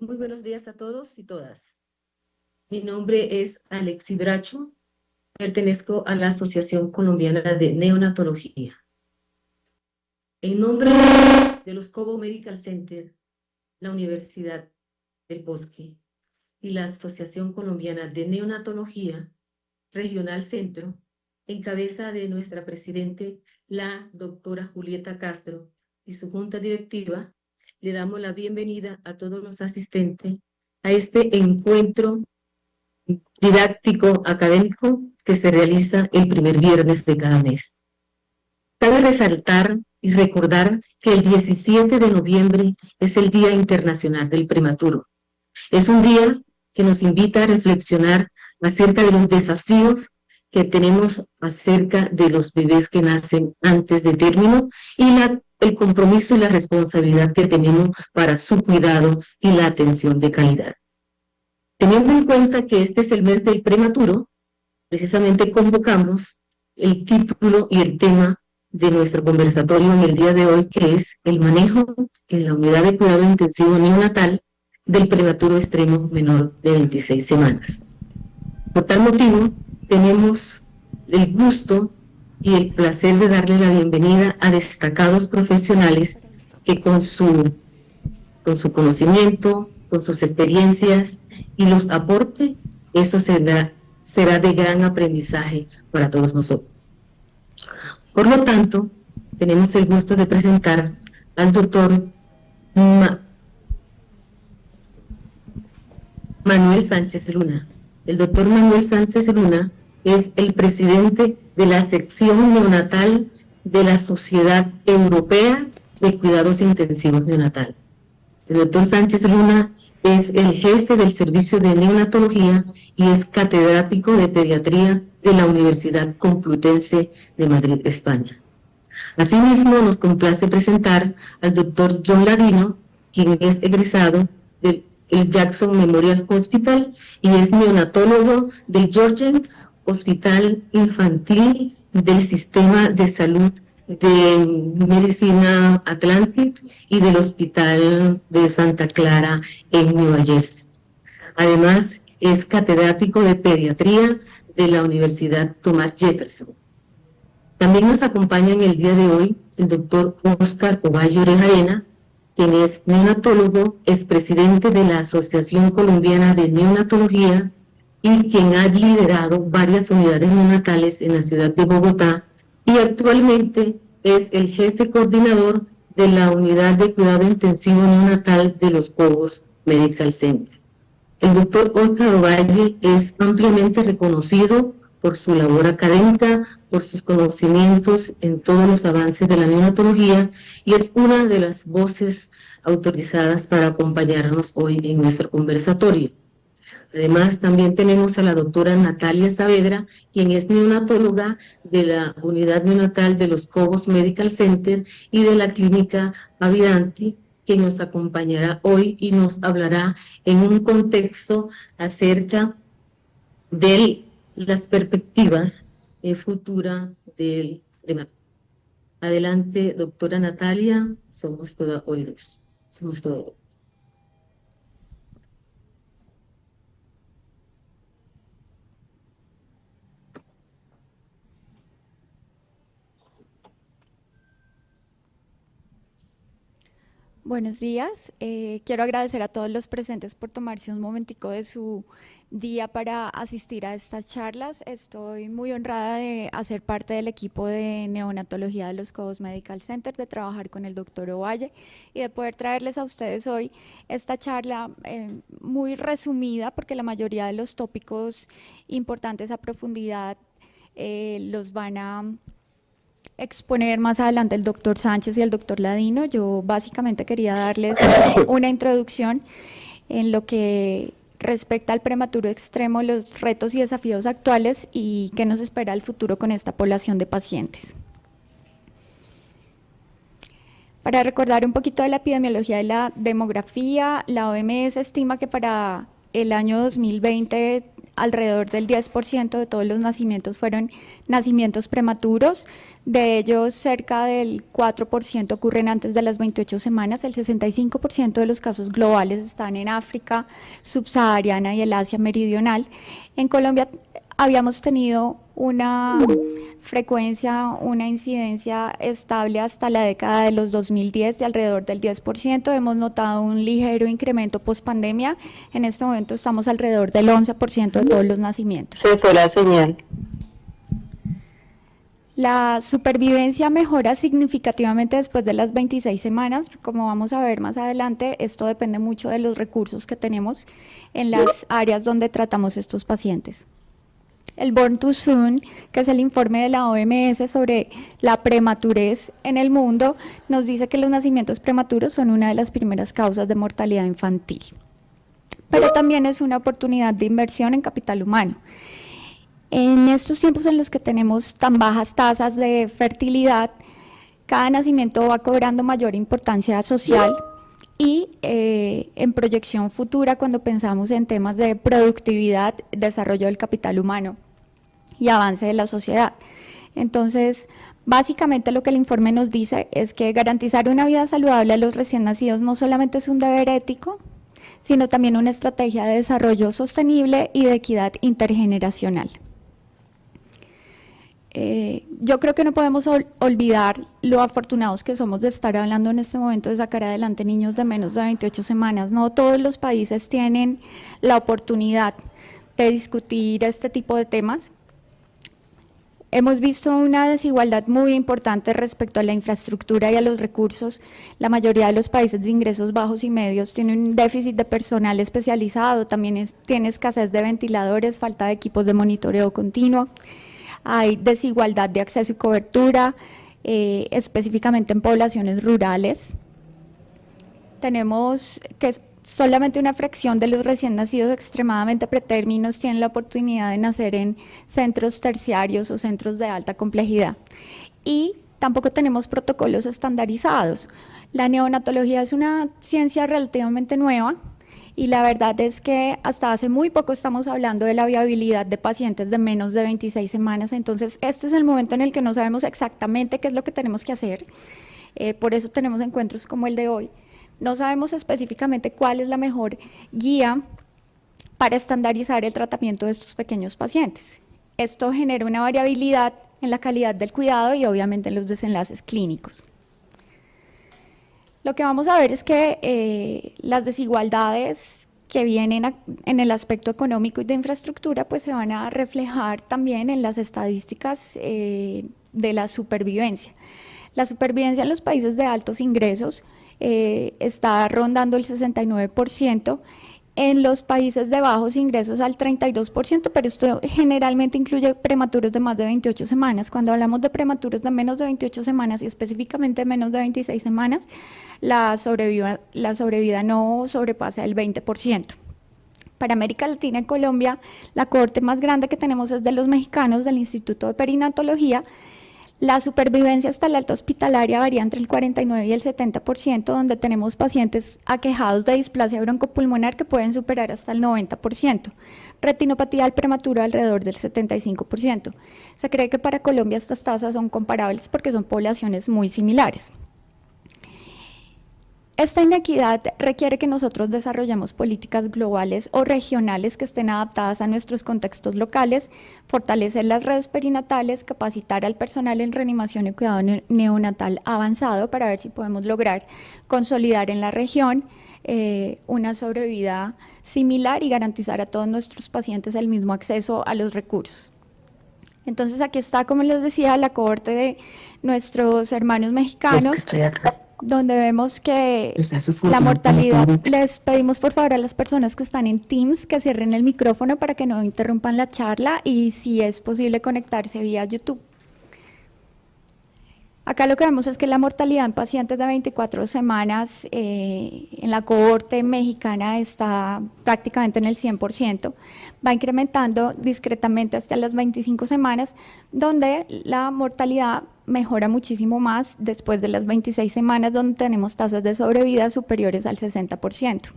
Muy buenos días a todos y todas. Mi nombre es Alexi Bracho, pertenezco a la Asociación Colombiana de Neonatología. En nombre de los Cobo Medical Center, la Universidad del Bosque y la Asociación Colombiana de Neonatología Regional Centro, en cabeza de nuestra presidente, la doctora Julieta Castro, y su junta directiva, le damos la bienvenida a todos los asistentes a este encuentro didáctico académico que se realiza el primer viernes de cada mes. Cabe resaltar y recordar que el 17 de noviembre es el Día Internacional del Prematuro. Es un día que nos invita a reflexionar acerca de los desafíos que tenemos acerca de los bebés que nacen antes de término y el compromiso y la responsabilidad que tenemos para su cuidado y la atención de calidad. Teniendo en cuenta que este es el mes del prematuro, precisamente convocamos el título y el tema de nuestro conversatorio en el día de hoy, que es el manejo en la unidad de cuidado intensivo neonatal del prematuro extremo menor de 26 semanas. Por tal motivo, tenemos el gusto y el placer de darle la bienvenida a destacados profesionales que con su conocimiento, con sus experiencias y los aporte, eso será de gran aprendizaje para todos nosotros. Por lo tanto, tenemos el gusto de presentar al doctor Manuel Sánchez Luna. El doctor Manuel Sánchez Luna es el presidente de la sección neonatal de la Sociedad Europea de Cuidados Intensivos Neonatal. El doctor Sánchez Luna es el jefe del servicio de neonatología y es catedrático de pediatría de la Universidad Complutense de Madrid, España. Asimismo, nos complace presentar al doctor John Ladino, quien es egresado del Jackson Memorial Hospital y es neonatólogo del Georgian Hospital Infantil del Sistema de Salud de Medicina Atlantic y del Hospital de Santa Clara en Nueva Jersey. Además, es catedrático de pediatría de la Universidad Thomas Jefferson. También nos acompaña en el día de hoy el doctor Oscar Ovalle Orejaena, quien es neonatólogo, es presidente de la Asociación Colombiana de Neonatología y quien ha liderado varias unidades neonatales en la ciudad de Bogotá y actualmente es el jefe coordinador de la Unidad de Cuidado Intensivo Neonatal de los Cobos Medical Center. El doctor Oscar Ovalle es ampliamente reconocido por su labor académica, por sus conocimientos en todos los avances de la neonatología y es una de las voces autorizadas para acompañarnos hoy en nuestro conversatorio. Además, también tenemos a la doctora Natalia Saavedra, quien es neonatóloga de la unidad neonatal de los Cobos Medical Center y de la clínica Avidanti, que nos acompañará hoy y nos hablará en un contexto acerca de las perspectivas futuras del prematuro. Adelante, doctora Natalia, somos todos oídos. Somos todos. Buenos días. Quiero agradecer a todos los presentes por tomarse un momentico de su día para asistir a estas charlas. Estoy muy honrada de hacer parte del equipo de neonatología de los Cobos Medical Center, de trabajar con el doctor Ovalle y de poder traerles a ustedes hoy esta charla muy resumida, porque la mayoría de los tópicos importantes a profundidad los van a exponer más adelante el doctor Sánchez y el doctor Ladino. Yo básicamente quería darles una introducción en lo que respecta al prematuro extremo, los retos y desafíos actuales y qué nos espera el futuro con esta población de pacientes. Para recordar un poquito de la epidemiología y la demografía, la OMS estima que para el año 2020 alrededor del 10% de todos los nacimientos fueron nacimientos prematuros. De ellos, cerca del 4% ocurren antes de las 28 semanas. El 65% de los casos globales están en África subsahariana y el Asia meridional. En Colombia habíamos tenido una frecuencia, una incidencia estable hasta la década de los 2010 de alrededor del 10%. Hemos notado un ligero incremento post-pandemia. En este momento estamos alrededor del 11% de todos los nacimientos. Se fue la señal. La supervivencia mejora significativamente después de las 26 semanas. Como vamos a ver más adelante, esto depende mucho de los recursos que tenemos en las áreas donde tratamos estos pacientes. El Born Too Soon, que es el informe de la OMS sobre la prematurez en el mundo, nos dice que los nacimientos prematuros son una de las primeras causas de mortalidad infantil. Pero también es una oportunidad de inversión en capital humano. En estos tiempos en los que tenemos tan bajas tasas de fertilidad, cada nacimiento va cobrando mayor importancia social y en proyección futura cuando pensamos en temas de productividad, desarrollo del capital humano y avance de la sociedad. Entonces, básicamente lo que el informe nos dice es que garantizar una vida saludable a los recién nacidos no solamente es un deber ético, sino también una estrategia de desarrollo sostenible y de equidad intergeneracional. Yo creo que no podemos olvidar lo afortunados que somos de estar hablando en este momento de sacar adelante niños de menos de 28 semanas. No todos los países tienen la oportunidad de discutir este tipo de temas. Hemos visto una desigualdad muy importante respecto a la infraestructura y a los recursos. La mayoría de los países de ingresos bajos y medios tienen un déficit de personal especializado, también tiene escasez de ventiladores, falta de equipos de monitoreo continuo. Hay desigualdad de acceso y cobertura, específicamente en poblaciones rurales. Tenemos que solamente una fracción de los recién nacidos extremadamente pretérminos tienen la oportunidad de nacer en centros terciarios o centros de alta complejidad. Y tampoco tenemos protocolos estandarizados. La neonatología es una ciencia relativamente nueva, y la verdad es que hasta hace muy poco estamos hablando de la viabilidad de pacientes de menos de 26 semanas, entonces este es el momento en el que no sabemos exactamente qué es lo que tenemos que hacer, por eso tenemos encuentros como el de hoy. No sabemos específicamente cuál es la mejor guía para estandarizar el tratamiento de estos pequeños pacientes. Esto genera una variabilidad en la calidad del cuidado y obviamente en los desenlaces clínicos. Lo que vamos a ver es que las desigualdades que vienen en el aspecto económico y de infraestructura pues se van a reflejar también en las estadísticas de la supervivencia. La supervivencia en los países de altos ingresos está rondando el 69%, en los países de bajos ingresos al 32%, pero esto generalmente incluye prematuros de más de 28 semanas. Cuando hablamos de prematuros de menos de 28 semanas y específicamente de menos de 26 semanas, la sobrevida no sobrepasa el 20%. Para América Latina y Colombia, la cohorte más grande que tenemos es de los mexicanos del Instituto de Perinatología. La supervivencia hasta la alta hospitalaria varía entre el 49 y el 70%, donde tenemos pacientes aquejados de displasia broncopulmonar que pueden superar hasta el 90%. Retinopatía al prematuro alrededor del 75%. Se cree que para Colombia estas tasas son comparables porque son poblaciones muy similares. Esta inequidad requiere que nosotros desarrollemos políticas globales o regionales que estén adaptadas a nuestros contextos locales, fortalecer las redes perinatales, capacitar al personal en reanimación y cuidado neonatal avanzado para ver si podemos lograr consolidar en la región una sobrevida similar y garantizar a todos nuestros pacientes el mismo acceso a los recursos. Entonces aquí está, como les decía, la cohorte de nuestros hermanos mexicanos, donde vemos que la mortalidad, les pedimos por favor a las personas que están en Teams que cierren el micrófono para que no interrumpan la charla y si es posible conectarse vía YouTube. Acá lo que vemos es que la mortalidad en pacientes de 24 semanas en la cohorte mexicana está prácticamente en el 100%, va incrementando discretamente hasta las 25 semanas, donde la mortalidad mejora muchísimo más después de las 26 semanas, donde tenemos tasas de sobrevida superiores al 60%.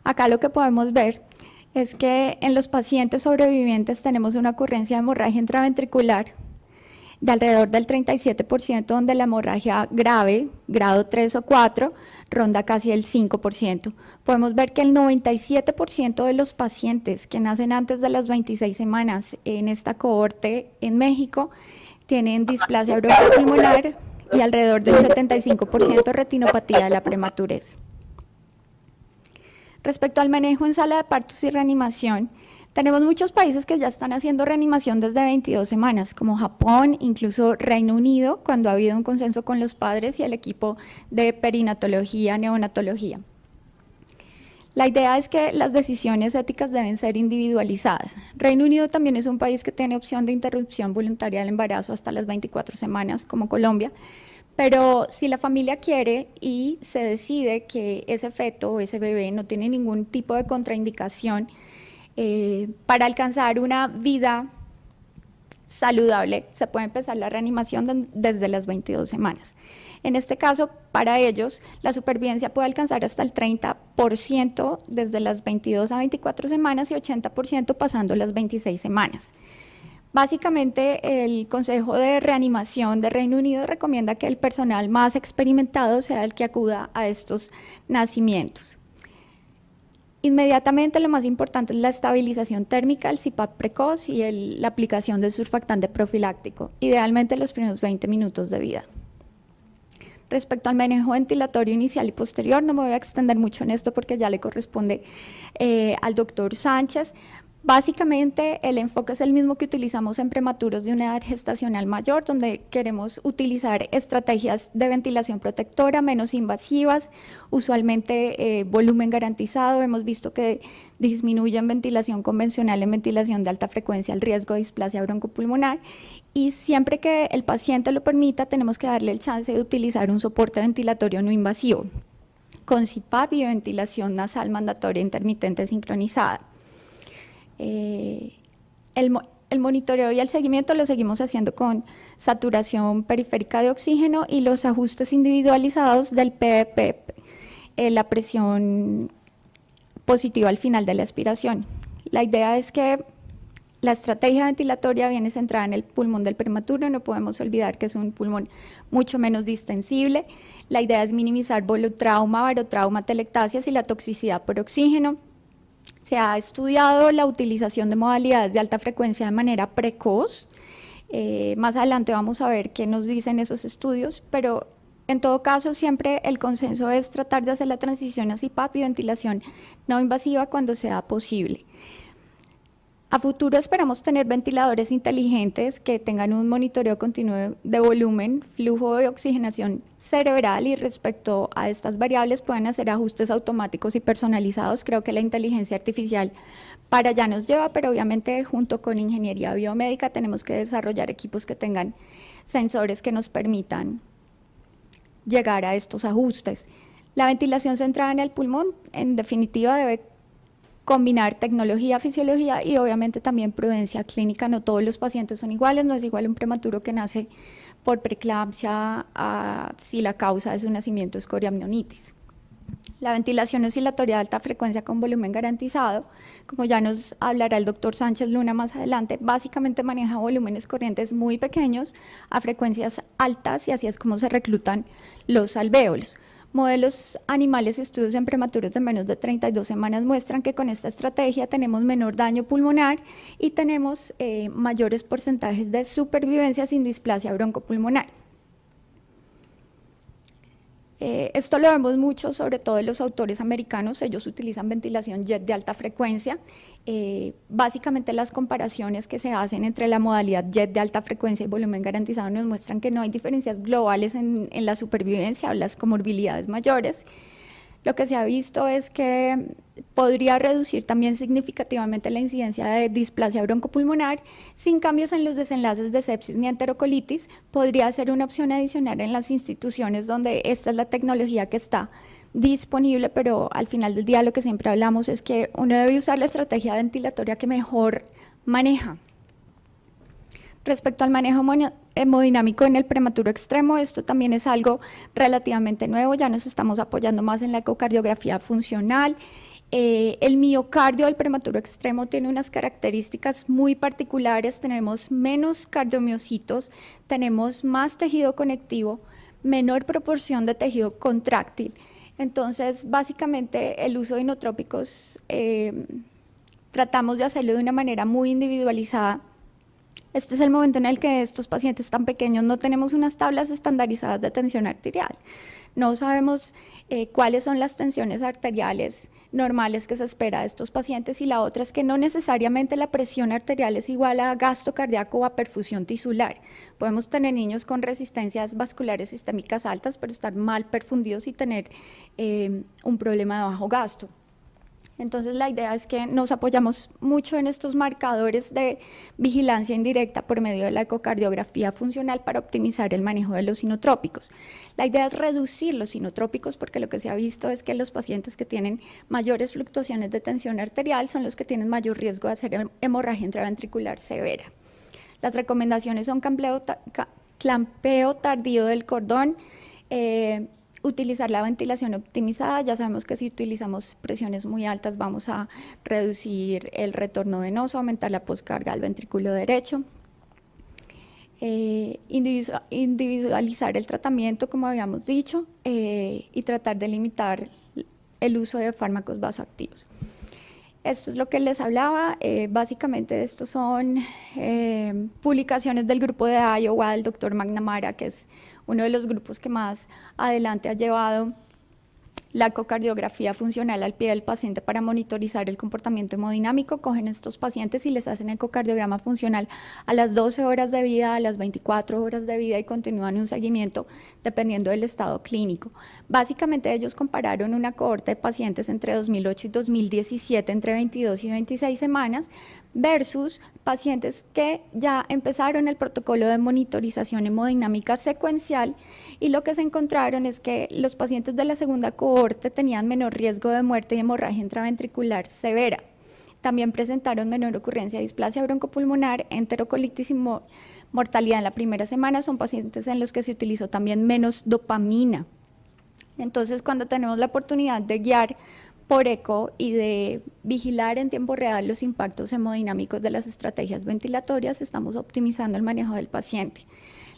Acá lo que podemos ver es que en los pacientes sobrevivientes tenemos una ocurrencia de hemorragia intraventricular de alrededor del 37%, donde la hemorragia grave, grado 3 o 4, ronda casi el 5%. Podemos ver que el 97% de los pacientes que nacen antes de las 26 semanas en esta cohorte en México tienen displasia broncopulmonar y alrededor del 75% retinopatía de la prematurez. Respecto al manejo en sala de partos y reanimación, tenemos muchos países que ya están haciendo reanimación desde 22 semanas, como Japón, incluso Reino Unido, cuando ha habido un consenso con los padres y el equipo de perinatología, neonatología. La idea es que las decisiones éticas deben ser individualizadas. Reino Unido también es un país que tiene opción de interrupción voluntaria del embarazo hasta las 24 semanas, como Colombia, pero si la familia quiere y se decide que ese feto o ese bebé no tiene ningún tipo de contraindicación para alcanzar una vida saludable, se puede empezar la reanimación desde las 22 semanas. En este caso, para ellos, la supervivencia puede alcanzar hasta el 30% desde las 22 a 24 semanas y 80% pasando las 26 semanas. Básicamente, el Consejo de Reanimación de Reino Unido recomienda que el personal más experimentado sea el que acuda a estos nacimientos. Inmediatamente lo más importante es la estabilización térmica, el CPAP precoz y la aplicación del surfactante profiláctico, idealmente los primeros 20 minutos de vida. Respecto al manejo ventilatorio inicial y posterior, no me voy a extender mucho en esto porque ya le corresponde al doctor Sánchez. Básicamente, el enfoque es el mismo que utilizamos en prematuros de una edad gestacional mayor, donde queremos utilizar estrategias de ventilación protectora menos invasivas, usualmente volumen garantizado. Hemos visto que disminuye en ventilación convencional, en ventilación de alta frecuencia, el riesgo de displasia broncopulmonar. Y siempre que el paciente lo permita, tenemos que darle el chance de utilizar un soporte ventilatorio no invasivo, con CPAP y ventilación nasal mandatoria intermitente sincronizada. El monitoreo y el seguimiento lo seguimos haciendo con saturación periférica de oxígeno y los ajustes individualizados del PEP, la presión positiva al final de la aspiración. La idea es que la estrategia ventilatoria viene centrada en el pulmón del prematuro, no podemos olvidar que es un pulmón mucho menos distensible. La idea es minimizar volutrauma, barotrauma, telectasias y la toxicidad por oxígeno. Se ha estudiado la utilización de modalidades de alta frecuencia de manera precoz. Más adelante vamos a ver qué nos dicen esos estudios, pero en todo caso siempre el consenso es tratar de hacer la transición a CPAP y ventilación no invasiva cuando sea posible. A futuro esperamos tener ventiladores inteligentes que tengan un monitoreo continuo de volumen, flujo de oxigenación cerebral y respecto a estas variables pueden hacer ajustes automáticos y personalizados. Creo que la inteligencia artificial para allá nos lleva, pero obviamente junto con ingeniería biomédica tenemos que desarrollar equipos que tengan sensores que nos permitan llegar a estos ajustes. La ventilación centrada en el pulmón, en definitiva, debe combinar tecnología, fisiología y obviamente también prudencia clínica. No todos los pacientes son iguales, no es igual un prematuro que nace por preeclampsia si la causa de su nacimiento es coriamnionitis. La ventilación oscilatoria de alta frecuencia con volumen garantizado, como ya nos hablará el doctor Sánchez Luna más adelante, básicamente maneja volúmenes corrientes muy pequeños a frecuencias altas y así es como se reclutan los alvéolos. Modelos animales y estudios en prematuros de menos de 32 semanas muestran que con esta estrategia tenemos menor daño pulmonar y tenemos mayores porcentajes de supervivencia sin displasia broncopulmonar. Esto lo vemos mucho, sobre todo en los autores americanos. Ellos utilizan ventilación jet de alta frecuencia. Básicamente las comparaciones que se hacen entre la modalidad jet de alta frecuencia y volumen garantizado nos muestran que no hay diferencias globales en la supervivencia o las comorbilidades mayores. Lo que se ha visto es que podría reducir también significativamente la incidencia de displasia broncopulmonar sin cambios en los desenlaces de sepsis ni enterocolitis. Podría ser una opción adicional en las instituciones donde esta es la tecnología que está disponible, pero al final del día lo que siempre hablamos es que uno debe usar la estrategia ventilatoria que mejor maneja. Respecto al manejo hemodinámico en el prematuro extremo, esto también es algo relativamente nuevo, ya nos estamos apoyando más en la ecocardiografía funcional El miocardio del prematuro extremo tiene unas características muy particulares. Tenemos menos cardiomiocitos, tenemos más tejido conectivo, menor proporción de tejido contráctil. Entonces, básicamente, el uso de inotrópicos tratamos de hacerlo de una manera muy individualizada. Este es el momento en el que estos pacientes tan pequeños no tenemos unas tablas estandarizadas de tensión arterial. No sabemos cuáles son las tensiones arteriales normales que se espera de estos pacientes, y la otra es que no necesariamente la presión arterial es igual a gasto cardíaco o a perfusión tisular. Podemos tener niños con resistencias vasculares sistémicas altas, pero estar mal perfundidos y tener un problema de bajo gasto. Entonces, la idea es que nos apoyamos mucho en estos marcadores de vigilancia indirecta por medio de la ecocardiografía funcional para optimizar el manejo de los inotrópicos. La idea es reducir los inotrópicos, porque lo que se ha visto es que los pacientes que tienen mayores fluctuaciones de tensión arterial son los que tienen mayor riesgo de hacer hemorragia intraventricular severa. Las recomendaciones son clampeo tardío del cordón, utilizar la ventilación optimizada. Ya sabemos que si utilizamos presiones muy altas vamos a reducir el retorno venoso, aumentar la poscarga al ventrículo derecho. Individualizar el tratamiento, como habíamos dicho, y tratar de limitar el uso de fármacos vasoactivos. Esto es lo que les hablaba. Básicamente estos son publicaciones del grupo de Iowa del doctor McNamara, que es uno de los grupos que más adelante ha llevado la ecocardiografía funcional al pie del paciente para monitorizar el comportamiento hemodinámico. Cogen estos pacientes y les hacen ecocardiograma funcional a las 12 horas de vida, a las 24 horas de vida, y continúan un seguimiento dependiendo del estado clínico. Básicamente ellos compararon una cohorte de pacientes entre 2008 y 2017, entre 22 y 26 semanas, versus pacientes que ya empezaron el protocolo de monitorización hemodinámica secuencial, y lo que se encontraron es que los pacientes de la segunda cohorte tenían menor riesgo de muerte y hemorragia intraventricular severa. También presentaron menor ocurrencia de displasia broncopulmonar, enterocolitis y mortalidad en la primera semana. Son pacientes en los que se utilizó también menos dopamina. Entonces, cuando tenemos la oportunidad de guiar por eco y de vigilar en tiempo real los impactos hemodinámicos de las estrategias ventilatorias, estamos optimizando el manejo del paciente.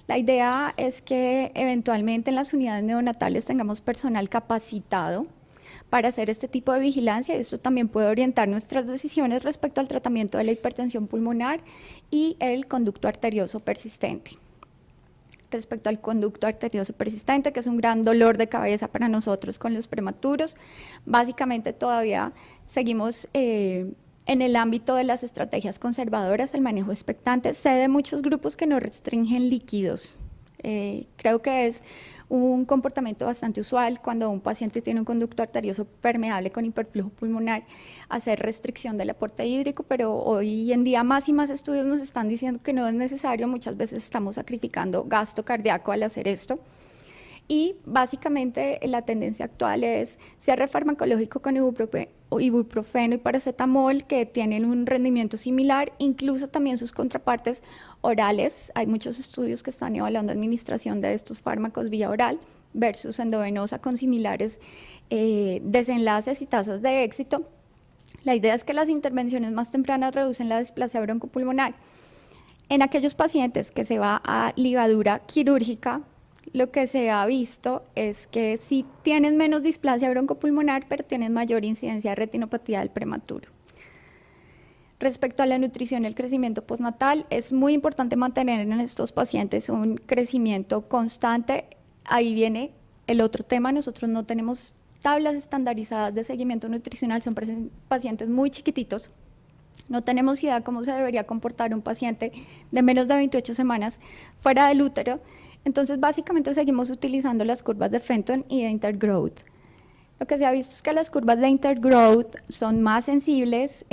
La idea es que eventualmente en las unidades neonatales tengamos personal capacitado para hacer este tipo de vigilancia, y esto también puede orientar nuestras decisiones respecto al tratamiento de la hipertensión pulmonar y el conducto arterioso persistente. Respecto al conducto arterioso persistente, que es un gran dolor de cabeza para nosotros con los prematuros, básicamente todavía seguimos en el ámbito de las estrategias conservadoras, el manejo expectante. Sé de muchos grupos que no restringen líquidos. Creo que es un comportamiento bastante usual cuando un paciente tiene un conducto arterioso permeable con hiperflujo pulmonar, hacer restricción del aporte hídrico, pero hoy en día más y más estudios nos están diciendo que no es necesario. Muchas veces estamos sacrificando gasto cardíaco al hacer esto. Y básicamente la tendencia actual es cierre farmacológico con ibuprofeno y paracetamol, que tienen un rendimiento similar, incluso también sus contrapartes orales. Hay muchos estudios que están evaluando administración de estos fármacos vía oral versus endovenosa con similares desenlaces y tasas de éxito. La idea es que las intervenciones más tempranas reducen la displasia broncopulmonar. En aquellos pacientes que se va a ligadura quirúrgica, lo que se ha visto es que sí tienen menos displasia broncopulmonar, pero tienen mayor incidencia de retinopatía del prematuro. Respecto a la nutrición y el crecimiento postnatal, es muy importante mantener en estos pacientes un crecimiento constante. Ahí viene el otro tema: nosotros no tenemos tablas estandarizadas de seguimiento nutricional, son pacientes muy chiquititos. No tenemos idea cómo se debería comportar un paciente de menos de 28 semanas fuera del útero. Entonces, básicamente seguimos utilizando las curvas de Fenton y de Intergrowth. Lo que se ha visto es que las curvas de Intergrowth son más sensibles,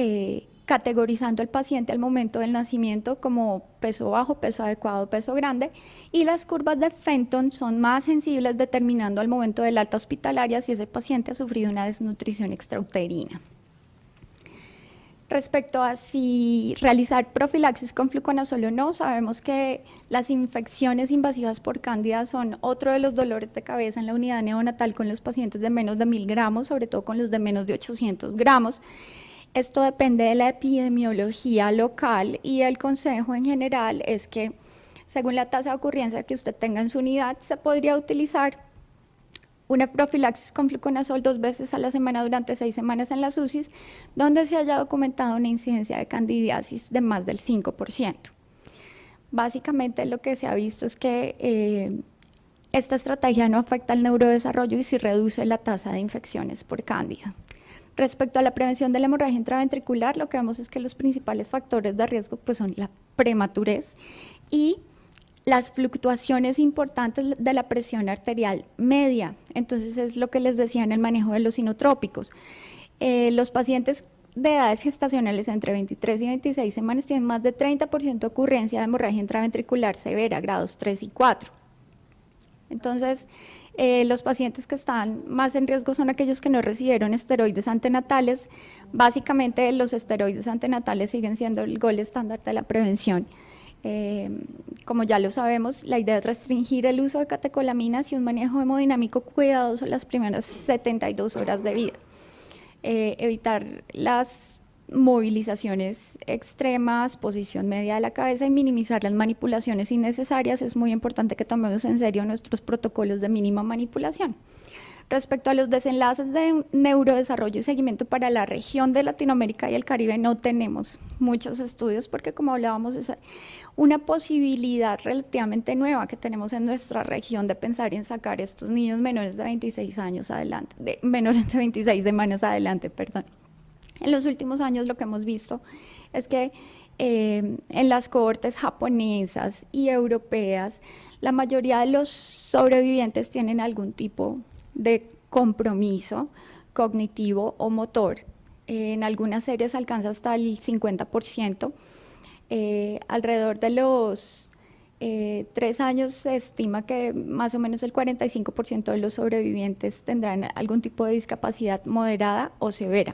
categorizando al paciente al momento del nacimiento como peso bajo, peso adecuado, peso grande, y las curvas de Fenton son más sensibles, determinando al momento del alta hospitalaria si ese paciente ha sufrido una desnutrición extrauterina. Respecto a si realizar profilaxis con fluconazol o no, sabemos que las infecciones invasivas por cándida son otro de los dolores de cabeza en la unidad neonatal con los pacientes de menos de 1000 gramos, sobre todo con los de menos de 800 gramos. Esto depende de la epidemiología local y el consejo en general es que según la tasa de ocurrencia que usted tenga en su unidad, se podría utilizar una profilaxis con fluconazol 2 veces a la semana durante 6 semanas en las UCIs, donde se haya documentado una incidencia de candidiasis de más del 5%. Básicamente lo que se ha visto es que esta estrategia no afecta al neurodesarrollo y sí reduce la tasa de infecciones por cándida. Respecto a la prevención de la hemorragia intraventricular, lo que vemos es que los principales factores de riesgo pues, son la prematurez y las fluctuaciones importantes de la presión arterial media. Entonces es lo que les decía en el manejo de los inotrópicos. Los pacientes de edades gestacionales entre 23 y 26 semanas tienen más de 30% de ocurrencia de hemorragia intraventricular severa, grados 3 y 4. Entonces, los pacientes que están más en riesgo son aquellos que no recibieron esteroides antenatales. Básicamente, los esteroides antenatales siguen siendo el gol estándar de la prevención. Como ya lo sabemos, la idea es restringir el uso de catecolaminas y un manejo hemodinámico cuidadoso las primeras 72 horas de vida. Evitar las movilizaciones extremas, posición media de la cabeza y minimizar las manipulaciones innecesarias. Es muy importante que tomemos en serio nuestros protocolos de mínima manipulación. Respecto a los desenlaces de neurodesarrollo y seguimiento para la región de Latinoamérica y el Caribe, no tenemos muchos estudios porque, como hablábamos, es una posibilidad relativamente nueva que tenemos en nuestra región de pensar en sacar estos niños menores de 26 años adelante, menores de 26 semanas adelante, perdón. En los últimos años lo que hemos visto es que en las cohortes japonesas y europeas, la mayoría de los sobrevivientes tienen algún tipo de compromiso cognitivo o motor. En algunas series alcanza hasta el 50%. Alrededor de los 3 años se estima que más o menos el 45% de los sobrevivientes tendrán algún tipo de discapacidad moderada o severa.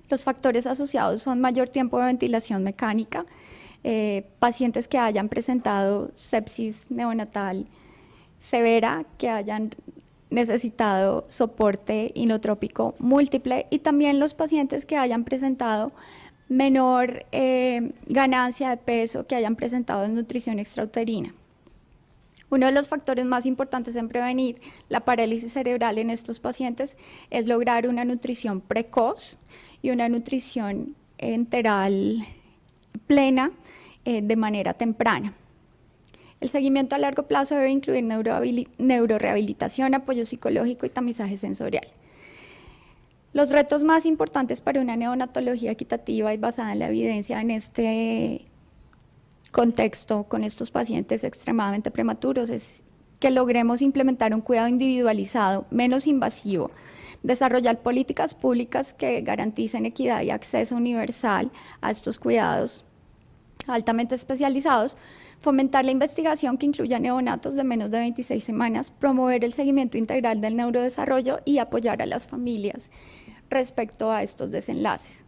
Los factores asociados son mayor tiempo de ventilación mecánica, pacientes que hayan presentado sepsis neonatal severa, que hayan necesitado soporte inotrópico múltiple y también los pacientes que hayan presentado menor ganancia de peso, que hayan presentado desnutrición extrauterina. Uno de los factores más importantes en prevenir la parálisis cerebral en estos pacientes es lograr una nutrición precoz y una nutrición enteral plena de manera temprana. El seguimiento a largo plazo debe incluir neurorehabilitación, apoyo psicológico y tamizaje sensorial. Los retos más importantes para una neonatología equitativa y basada en la evidencia en este contexto con estos pacientes extremadamente prematuros es que logremos implementar un cuidado individualizado, menos invasivo, desarrollar políticas públicas que garanticen equidad y acceso universal a estos cuidados altamente especializados, fomentar la investigación que incluya neonatos de menos de 26 semanas, promover el seguimiento integral del neurodesarrollo y apoyar a las familias respecto a estos desenlaces.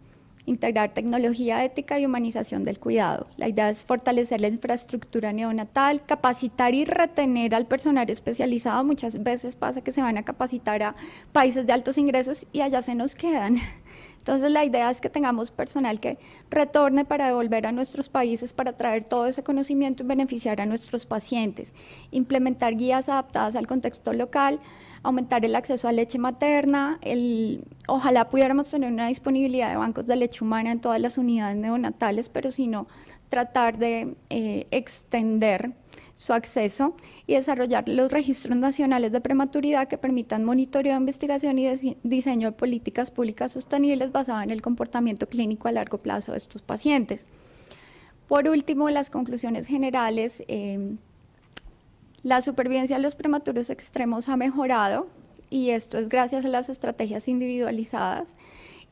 Integrar tecnología ética y humanización del cuidado. La idea es fortalecer la infraestructura neonatal, capacitar y retener al personal especializado. Muchas veces pasa que se van a capacitar a países de altos ingresos y allá se nos quedan. Entonces la idea es que tengamos personal que retorne para devolver a nuestros países, para traer todo ese conocimiento y beneficiar a nuestros pacientes. Implementar guías adaptadas al contexto local, aumentar el acceso a leche materna, ojalá pudiéramos tener una disponibilidad de bancos de leche humana en todas las unidades neonatales, pero si no, tratar de extender su acceso y desarrollar los registros nacionales de prematuridad que permitan monitoreo, investigación y diseño de políticas públicas sostenibles basadas en el comportamiento clínico a largo plazo de estos pacientes. Por último, las conclusiones generales. La supervivencia de los prematuros extremos ha mejorado y esto es gracias a las estrategias individualizadas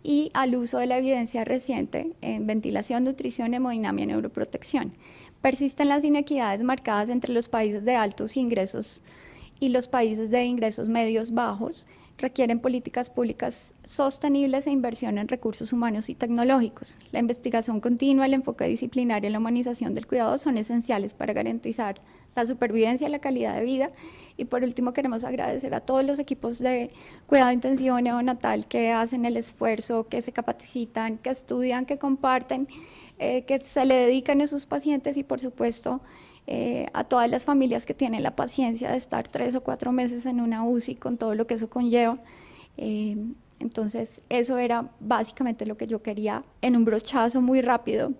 y al uso de la evidencia reciente en ventilación, nutrición, hemodinamia y neuroprotección. Persisten las inequidades marcadas entre los países de altos ingresos y los países de ingresos medios bajos, requieren políticas públicas sostenibles e inversión en recursos humanos y tecnológicos. La investigación continua, el enfoque disciplinario y la humanización del cuidado son esenciales para garantizar la supervivencia y la calidad de vida. Y por último, queremos agradecer a todos los equipos de cuidado intensivo neonatal que hacen el esfuerzo, que se capacitan, que estudian, que comparten, que se le dedican a sus pacientes y, por supuesto, a todas las familias que tienen la paciencia de estar 3 o 4 meses en una UCI con todo lo que eso conlleva. Entonces, eso era básicamente lo que yo quería, en un brochazo muy rápido,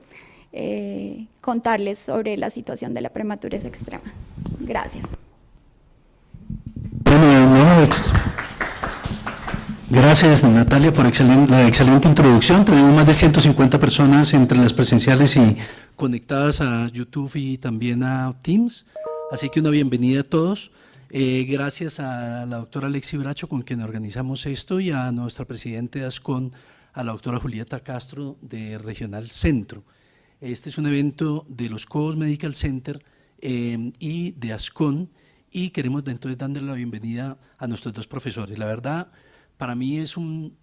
contarles sobre la situación de la prematurez extrema. Gracias. Gracias, Natalia, por la excelente introducción. Tenemos más de 150 personas entre las presenciales y conectadas a YouTube y también a Teams, así que una bienvenida a todos. Gracias a la doctora Alexi Bracho, con quien organizamos esto, y a nuestra presidenta de ASCON, a la doctora Julieta Castro, de Regional Centro. Este es un evento de los COOS Medical Center y de ASCON, y queremos entonces darle la bienvenida a nuestros dos profesores. La verdad, para mí es un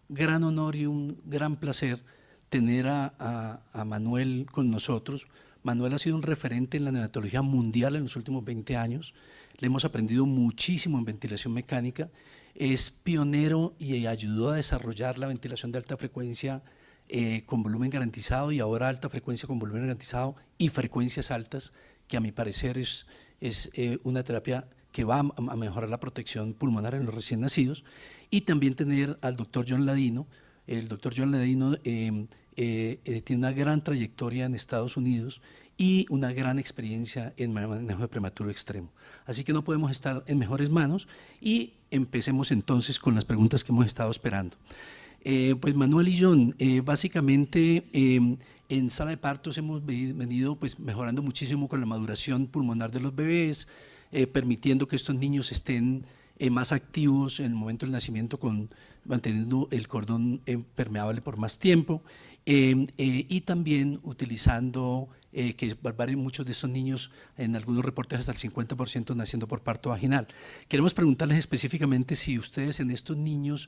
gran honor y un gran placer tener a Manuel con nosotros. Manuel ha sido un referente en la neonatología mundial en los últimos 20 años. Le hemos aprendido muchísimo en ventilación mecánica. Es pionero y ayudó a desarrollar la ventilación de alta frecuencia con volumen garantizado, y ahora alta frecuencia con volumen garantizado y frecuencias altas, que a mi parecer es una terapia que va a mejorar la protección pulmonar en los recién nacidos. Y también tener al doctor John Ladino. El doctor John Ladino tiene una gran trayectoria en Estados Unidos y una gran experiencia en manejo de prematuro extremo. Así que no podemos estar en mejores manos, y empecemos entonces con las preguntas que hemos estado esperando. Pues Manuel y John, básicamente en sala de partos hemos venido pues mejorando muchísimo con la maduración pulmonar de los bebés, permitiendo que estos niños estén más activos en el momento del nacimiento, manteniendo el cordón permeable por más tiempo, y también utilizando que muchos de estos niños, en algunos reportes hasta el 50% naciendo por parto vaginal. Queremos preguntarles específicamente si ustedes en estos niños,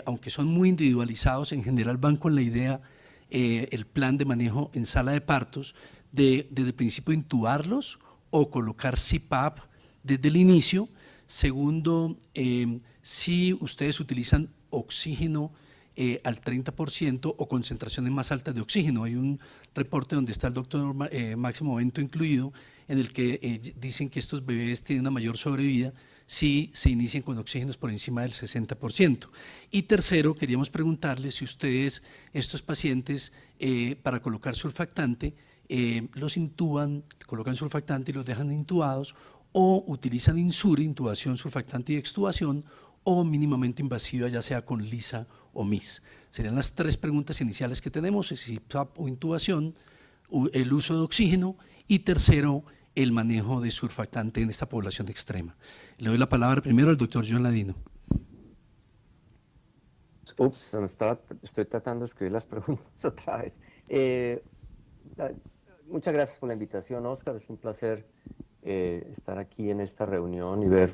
aunque son muy individualizados, en general van con la idea, el plan de manejo en sala de partos, desde el principio intubarlos o colocar CPAP desde el inicio. Segundo, si ustedes utilizan oxígeno al 30% o concentraciones más altas de oxígeno. Hay un reporte donde está el doctor Máximo Bento incluido, en el que dicen que estos bebés tienen una mayor sobrevida si se inician con oxígenos por encima del 60%. Y tercero, queríamos preguntarles si ustedes, estos pacientes, para colocar surfactante, los intuban, colocan surfactante y los dejan intubados, o utilizan INSURI, intubación, surfactante y extubación, o mínimamente invasiva, ya sea con LISA o MIS. Serían las tres preguntas iniciales que tenemos: si PAP o intubación, el uso de oxígeno, y tercero, el manejo de surfactante en esta población extrema. Le doy la palabra primero al doctor John Ladino. Ups, estoy tratando de escribir las preguntas otra vez. Muchas gracias por la invitación, Oscar. Es un placer estar aquí en esta reunión y ver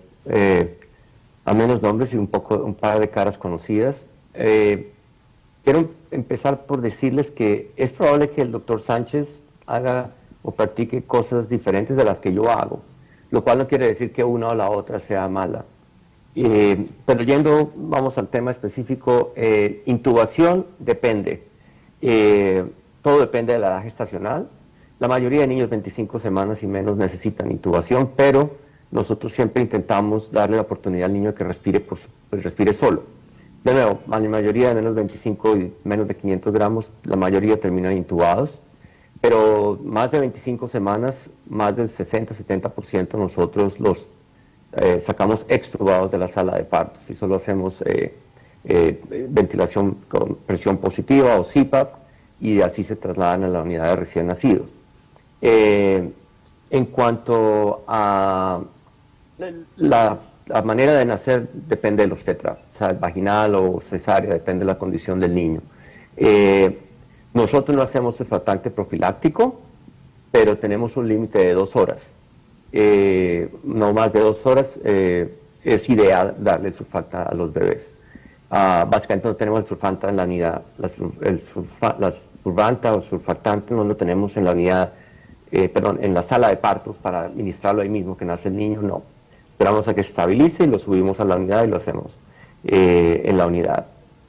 a menos nombres y un par de caras conocidas. Quiero empezar por decirles que es probable que el doctor Sánchez haga o practique cosas diferentes de las que yo hago, lo cual no quiere decir que una o la otra sea mala. Pero vamos al tema específico, intubación depende. Todo depende de la edad gestacional. La mayoría de niños 25 semanas y menos necesitan intubación, pero nosotros siempre intentamos darle la oportunidad al niño que respire solo. De nuevo, la mayoría de menos 25 y menos de 500 gramos, la mayoría terminan intubados, pero más de 25 semanas, más del 60-70% nosotros los sacamos extubados de la sala de partos, y solo hacemos ventilación con presión positiva o CPAP, y así se trasladan a la unidad de recién nacidos. En cuanto a la manera de nacer, depende del obstetra, sea vaginal o cesárea, depende de la condición del niño. Nosotros no hacemos surfactante profiláctico, pero tenemos un límite de 2 horas. No más de 2 horas. es ideal darle el surfacta a los bebés. Básicamente no tenemos el surfacta en la unidad, la surfacta o surfactante no lo tenemos en la unidad, en la sala de partos para administrarlo ahí mismo que nace el niño, no. Esperamos a que se estabilice y lo subimos a la unidad y lo hacemos en la unidad.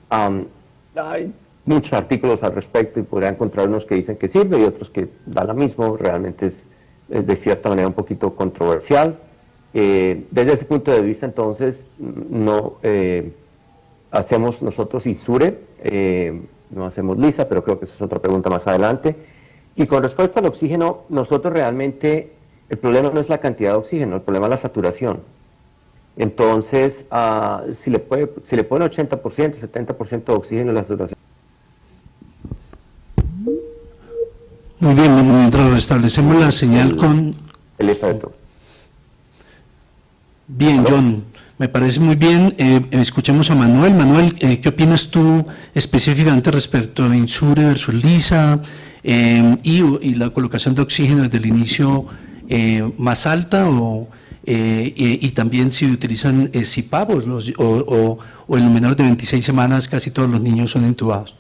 Hay muchos artículos al respecto y podría encontrar unos que dicen que sirve y otros que da lo mismo. Realmente es de cierta manera un poquito controversial. Desde ese punto de vista, entonces, no hacemos nosotros ISURE, no hacemos LISA, pero creo que esa es otra pregunta más adelante. Y con respecto al oxígeno, nosotros realmente, el problema no es la cantidad de oxígeno, el problema es la saturación. Entonces, si le pone 80%, 70% de oxígeno, la saturación. Muy bien, mientras restablecemos la señal con... El efecto. Bien, ¿Aló? John, me parece muy bien. Escuchemos a Manuel. Manuel, ¿qué opinas tú específicamente respecto a INSURE versus LISA y la colocación de oxígeno desde el inicio más alta y también si utilizan CPAP o en los menores de 26 semanas casi todos los niños son intubados?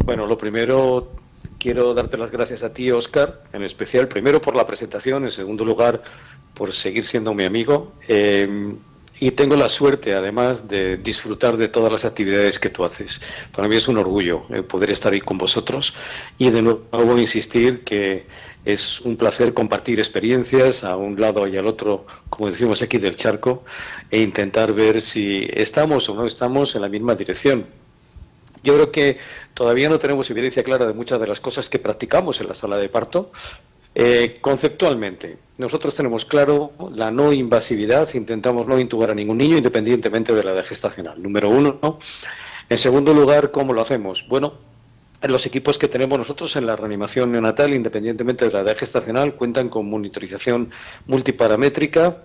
Bueno, lo primero, quiero darte las gracias a ti, Óscar, en especial, primero por la presentación, en segundo lugar, por seguir siendo mi amigo. Y tengo la suerte, además, de disfrutar de todas las actividades que tú haces. Para mí es un orgullo poder estar ahí con vosotros y de nuevo insistir que es un placer compartir experiencias a un lado y al otro, como decimos aquí, del charco, e intentar ver si estamos o no estamos en la misma dirección. Yo creo que todavía no tenemos evidencia clara de muchas de las cosas que practicamos en la sala de parto. Conceptualmente, nosotros tenemos claro la no invasividad, intentamos no intubar a ningún niño independientemente de la edad gestacional, número uno, ¿no? En segundo lugar, ¿cómo lo hacemos? Bueno, los equipos que tenemos nosotros en la reanimación neonatal, independientemente de la edad gestacional, cuentan con monitorización multiparamétrica,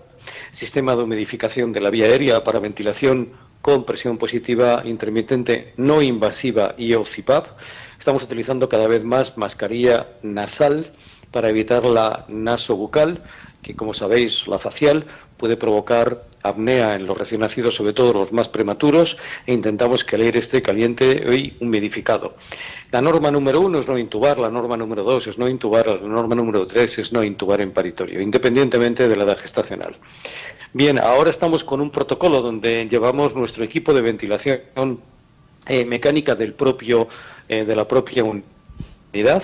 sistema de humidificación de la vía aérea para ventilación con presión positiva intermitente no invasiva y CPAP. Estamos utilizando cada vez más mascarilla nasal para evitar la nasobucal, que como sabéis, la facial puede provocar apnea en los recién nacidos, sobre todo los más prematuros, e intentamos que el aire esté caliente y humidificado. La norma número 1 es no intubar, la norma número 2 es no intubar, la norma número 3 es no intubar en paritorio, independientemente de la edad gestacional. Bien, ahora estamos con un protocolo donde llevamos nuestro equipo de ventilación mecánica de la propia unidad.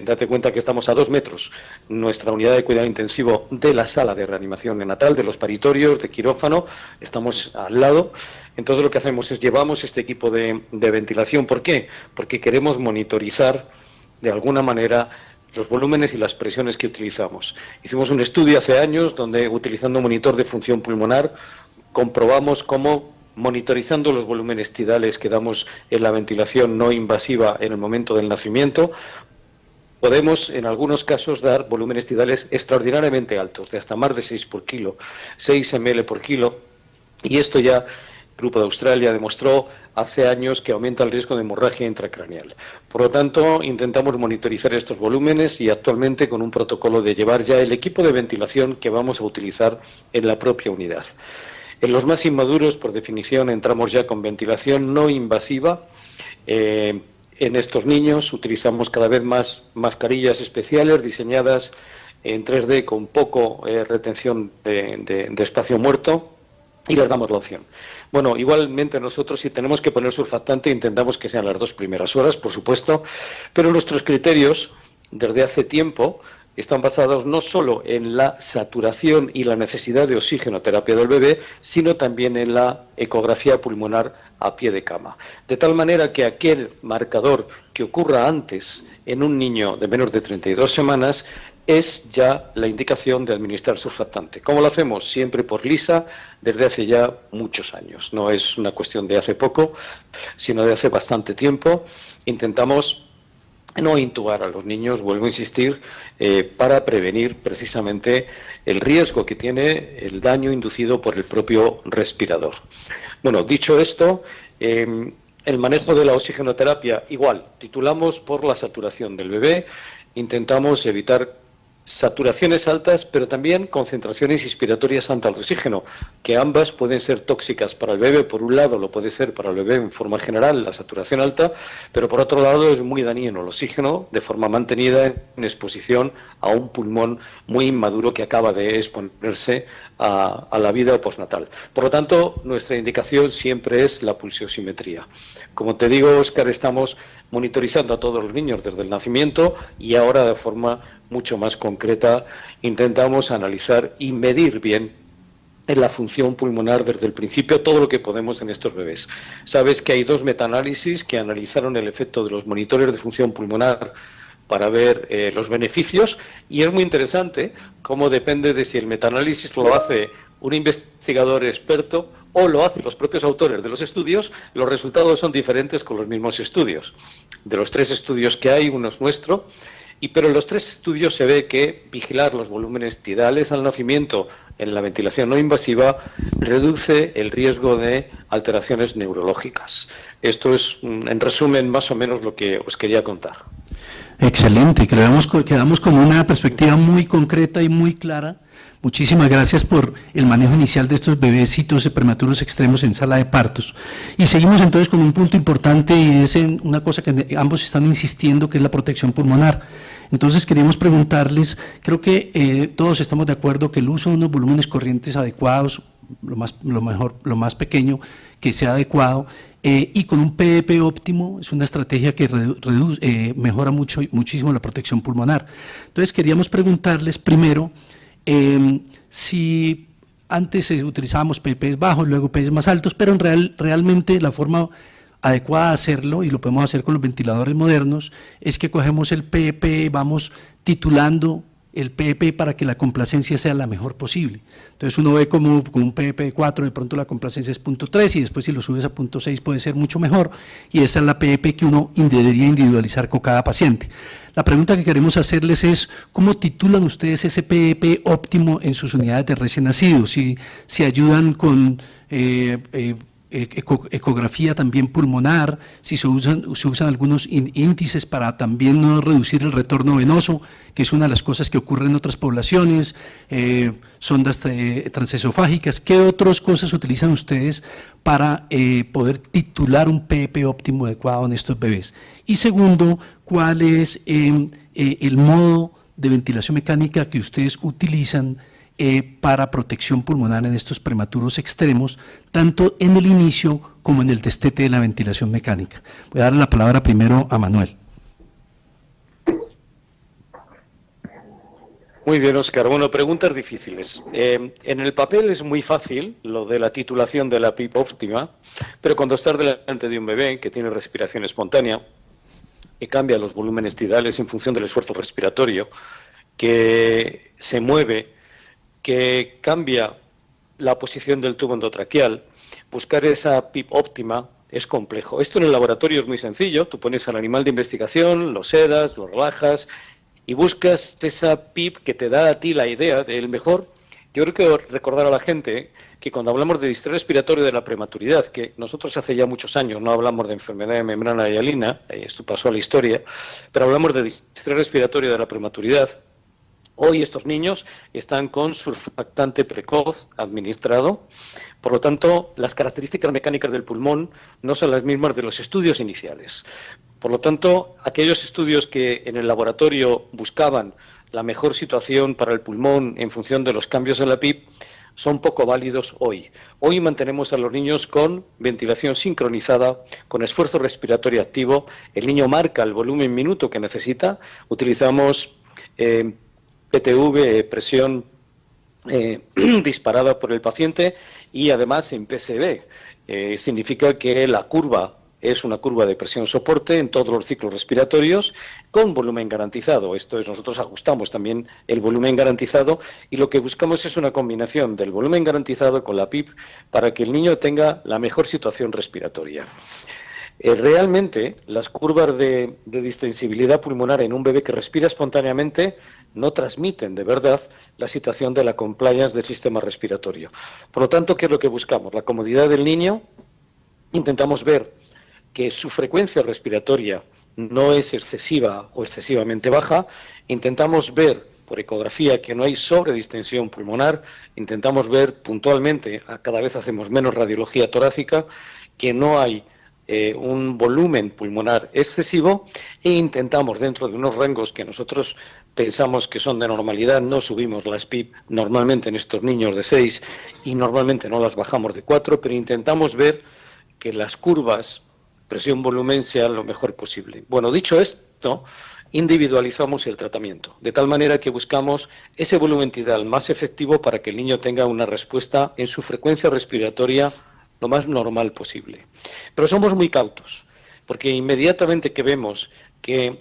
Date cuenta que estamos a 2 metros, nuestra unidad de cuidado intensivo de la sala de reanimación neonatal, de los paritorios, de quirófano, estamos al lado. Entonces lo que hacemos es llevamos este equipo de ventilación. ¿Por qué? Porque queremos monitorizar de alguna manera los volúmenes y las presiones que utilizamos. Hicimos un estudio hace años donde, utilizando un monitor de función pulmonar, comprobamos cómo, monitorizando los volúmenes tidales que damos en la ventilación no invasiva en el momento del nacimiento, podemos en algunos casos dar volúmenes tidales extraordinariamente altos, de hasta más de 6 por kilo, 6 ml por kilo, y esto ya el Grupo de Australia demostró hace años que aumenta el riesgo de hemorragia intracraneal. Por lo tanto, intentamos monitorizar estos volúmenes y actualmente con un protocolo de llevar ya el equipo de ventilación que vamos a utilizar en la propia unidad. En los más inmaduros, por definición, entramos ya con ventilación no invasiva. En estos niños utilizamos cada vez más mascarillas especiales diseñadas en 3D con poco retención de espacio muerto, y les damos la opción. Bueno, igualmente nosotros, si tenemos que poner surfactante, intentamos que sean las 2 primeras horas, por supuesto, pero nuestros criterios desde hace tiempo están basados no solo en la saturación y la necesidad de oxigenoterapia del bebé, sino también en la ecografía pulmonar a pie de cama. De tal manera que aquel marcador que ocurra antes en un niño de menos de 32 semanas es ya la indicación de administrar surfactante. ¿Cómo lo hacemos? Siempre por LISA, desde hace ya muchos años. No es una cuestión de hace poco, sino de hace bastante tiempo. Intentamos no intubar a los niños, vuelvo a insistir, para prevenir precisamente el riesgo que tiene el daño inducido por el propio respirador. Bueno, dicho esto, el manejo de la oxigenoterapia, igual, titulamos por la saturación del bebé, intentamos evitar saturaciones altas, pero también concentraciones inspiratorias altas de oxígeno, que ambas pueden ser tóxicas para el bebé. Por un lado, lo puede ser para el bebé en forma general, la saturación alta, pero por otro lado es muy dañino el oxígeno de forma mantenida en exposición a un pulmón muy inmaduro que acaba de exponerse a la vida postnatal. Por lo tanto, nuestra indicación siempre es la pulsioximetría. Como te digo, Óscar, estamos monitorizando a todos los niños desde el nacimiento y ahora de forma mucho más concreta intentamos analizar y medir bien en la función pulmonar desde el principio todo lo que podemos en estos bebés. Sabes que hay 2 metaanálisis que analizaron el efecto de los monitores de función pulmonar para ver los beneficios, y es muy interesante cómo depende de si el metaanálisis lo hace un investigador experto o lo hacen los propios autores de los estudios, los resultados son diferentes con los mismos estudios. De los 3 estudios que hay, uno es nuestro, pero en los 3 estudios se ve que vigilar los volúmenes tidales al nacimiento en la ventilación no invasiva reduce el riesgo de alteraciones neurológicas. Esto es, en resumen, más o menos lo que os quería contar. Excelente, quedamos con una perspectiva muy concreta y muy clara. Muchísimas gracias por el manejo inicial de estos bebecitos prematuros extremos en sala de partos. Y seguimos entonces con un punto importante, y es en una cosa que ambos están insistiendo, que es la protección pulmonar. Entonces queríamos preguntarles, creo que todos estamos de acuerdo que el uso de unos volúmenes corrientes adecuados, lo más pequeño que sea adecuado, y con un PEP óptimo es una estrategia que mejora muchísimo la protección pulmonar. Entonces queríamos preguntarles primero, si antes utilizábamos PEPs bajos, luego PEPs más altos, pero realmente la forma adecuada de hacerlo, y lo podemos hacer con los ventiladores modernos, es que cogemos el PEP, vamos titulando el PEP para que la complacencia sea la mejor posible. Entonces uno ve como con un PEP de 4, de pronto la complacencia es 0.3, y después si lo subes a 0.6 puede ser mucho mejor, y esa es la PEP que uno debería individualizar con cada paciente. La pregunta que queremos hacerles es, ¿cómo titulan ustedes ese PEP óptimo en sus unidades de recién nacidos? Si ayudan con ecografía también pulmonar, si se usan algunos índices para también no reducir el retorno venoso, que es una de las cosas que ocurre en otras poblaciones, sondas transesofágicas. ¿Qué otras cosas utilizan ustedes para poder titular un PEP óptimo adecuado en estos bebés? Y segundo, ¿cuál es el modo de ventilación mecánica que ustedes utilizan para protección pulmonar en estos prematuros extremos, tanto en el inicio como en el destete de la ventilación mecánica? Voy a darle la palabra primero a Manuel. Muy bien, Óscar. Bueno, preguntas difíciles. En el papel es muy fácil lo de la titulación de la PIP óptima, pero cuando estás delante de un bebé que tiene respiración espontánea, que cambia los volúmenes tidales en función del esfuerzo respiratorio, que se mueve, que cambia la posición del tubo endotraqueal, buscar esa PIP óptima es complejo. Esto en el laboratorio es muy sencillo. Tú pones al animal de investigación, lo sedas, lo relajas y buscas esa PIP que te da a ti la idea del mejor. Yo creo que recordar a la gente que cuando hablamos de distrés respiratorio de la prematuridad, que nosotros hace ya muchos años no hablamos de enfermedad de membrana hialina, esto pasó a la historia, pero hablamos de distrés respiratorio de la prematuridad. Hoy estos niños están con surfactante precoz administrado, por lo tanto las características mecánicas del pulmón no son las mismas de los estudios iniciales. Por lo tanto, aquellos estudios que en el laboratorio buscaban la mejor situación para el pulmón en función de los cambios en la PIP son poco válidos hoy. Hoy mantenemos a los niños con ventilación sincronizada, con esfuerzo respiratorio activo. El niño marca el volumen minuto que necesita. Utilizamos PTV, presión disparada por el paciente, y además en PSV. Significa que la curva es una curva de presión soporte en todos los ciclos respiratorios con volumen garantizado. Esto es, nosotros ajustamos también el volumen garantizado, y lo que buscamos es una combinación del volumen garantizado con la PIP para que el niño tenga la mejor situación respiratoria. Realmente las curvas de distensibilidad pulmonar en un bebé que respira espontáneamente no transmiten de verdad la situación de la compliance del sistema respiratorio. Por lo tanto, ¿qué es lo que buscamos? La comodidad del niño. Intentamos ver que su frecuencia respiratoria no es excesiva o excesivamente baja. Intentamos ver por ecografía que no hay sobredistensión pulmonar, intentamos ver puntualmente, cada vez hacemos menos radiología torácica, que no hay un volumen pulmonar excesivo e intentamos dentro de unos rangos que nosotros pensamos que son de normalidad, no subimos las PIP normalmente en estos niños de 6 y normalmente no las bajamos de 4, pero intentamos ver que las curvas presión-volumen sean lo mejor posible. Bueno, dicho esto, individualizamos el tratamiento, de tal manera que buscamos ese volumen tidal más efectivo para que el niño tenga una respuesta en su frecuencia respiratoria lo más normal posible. Pero somos muy cautos, porque inmediatamente que vemos que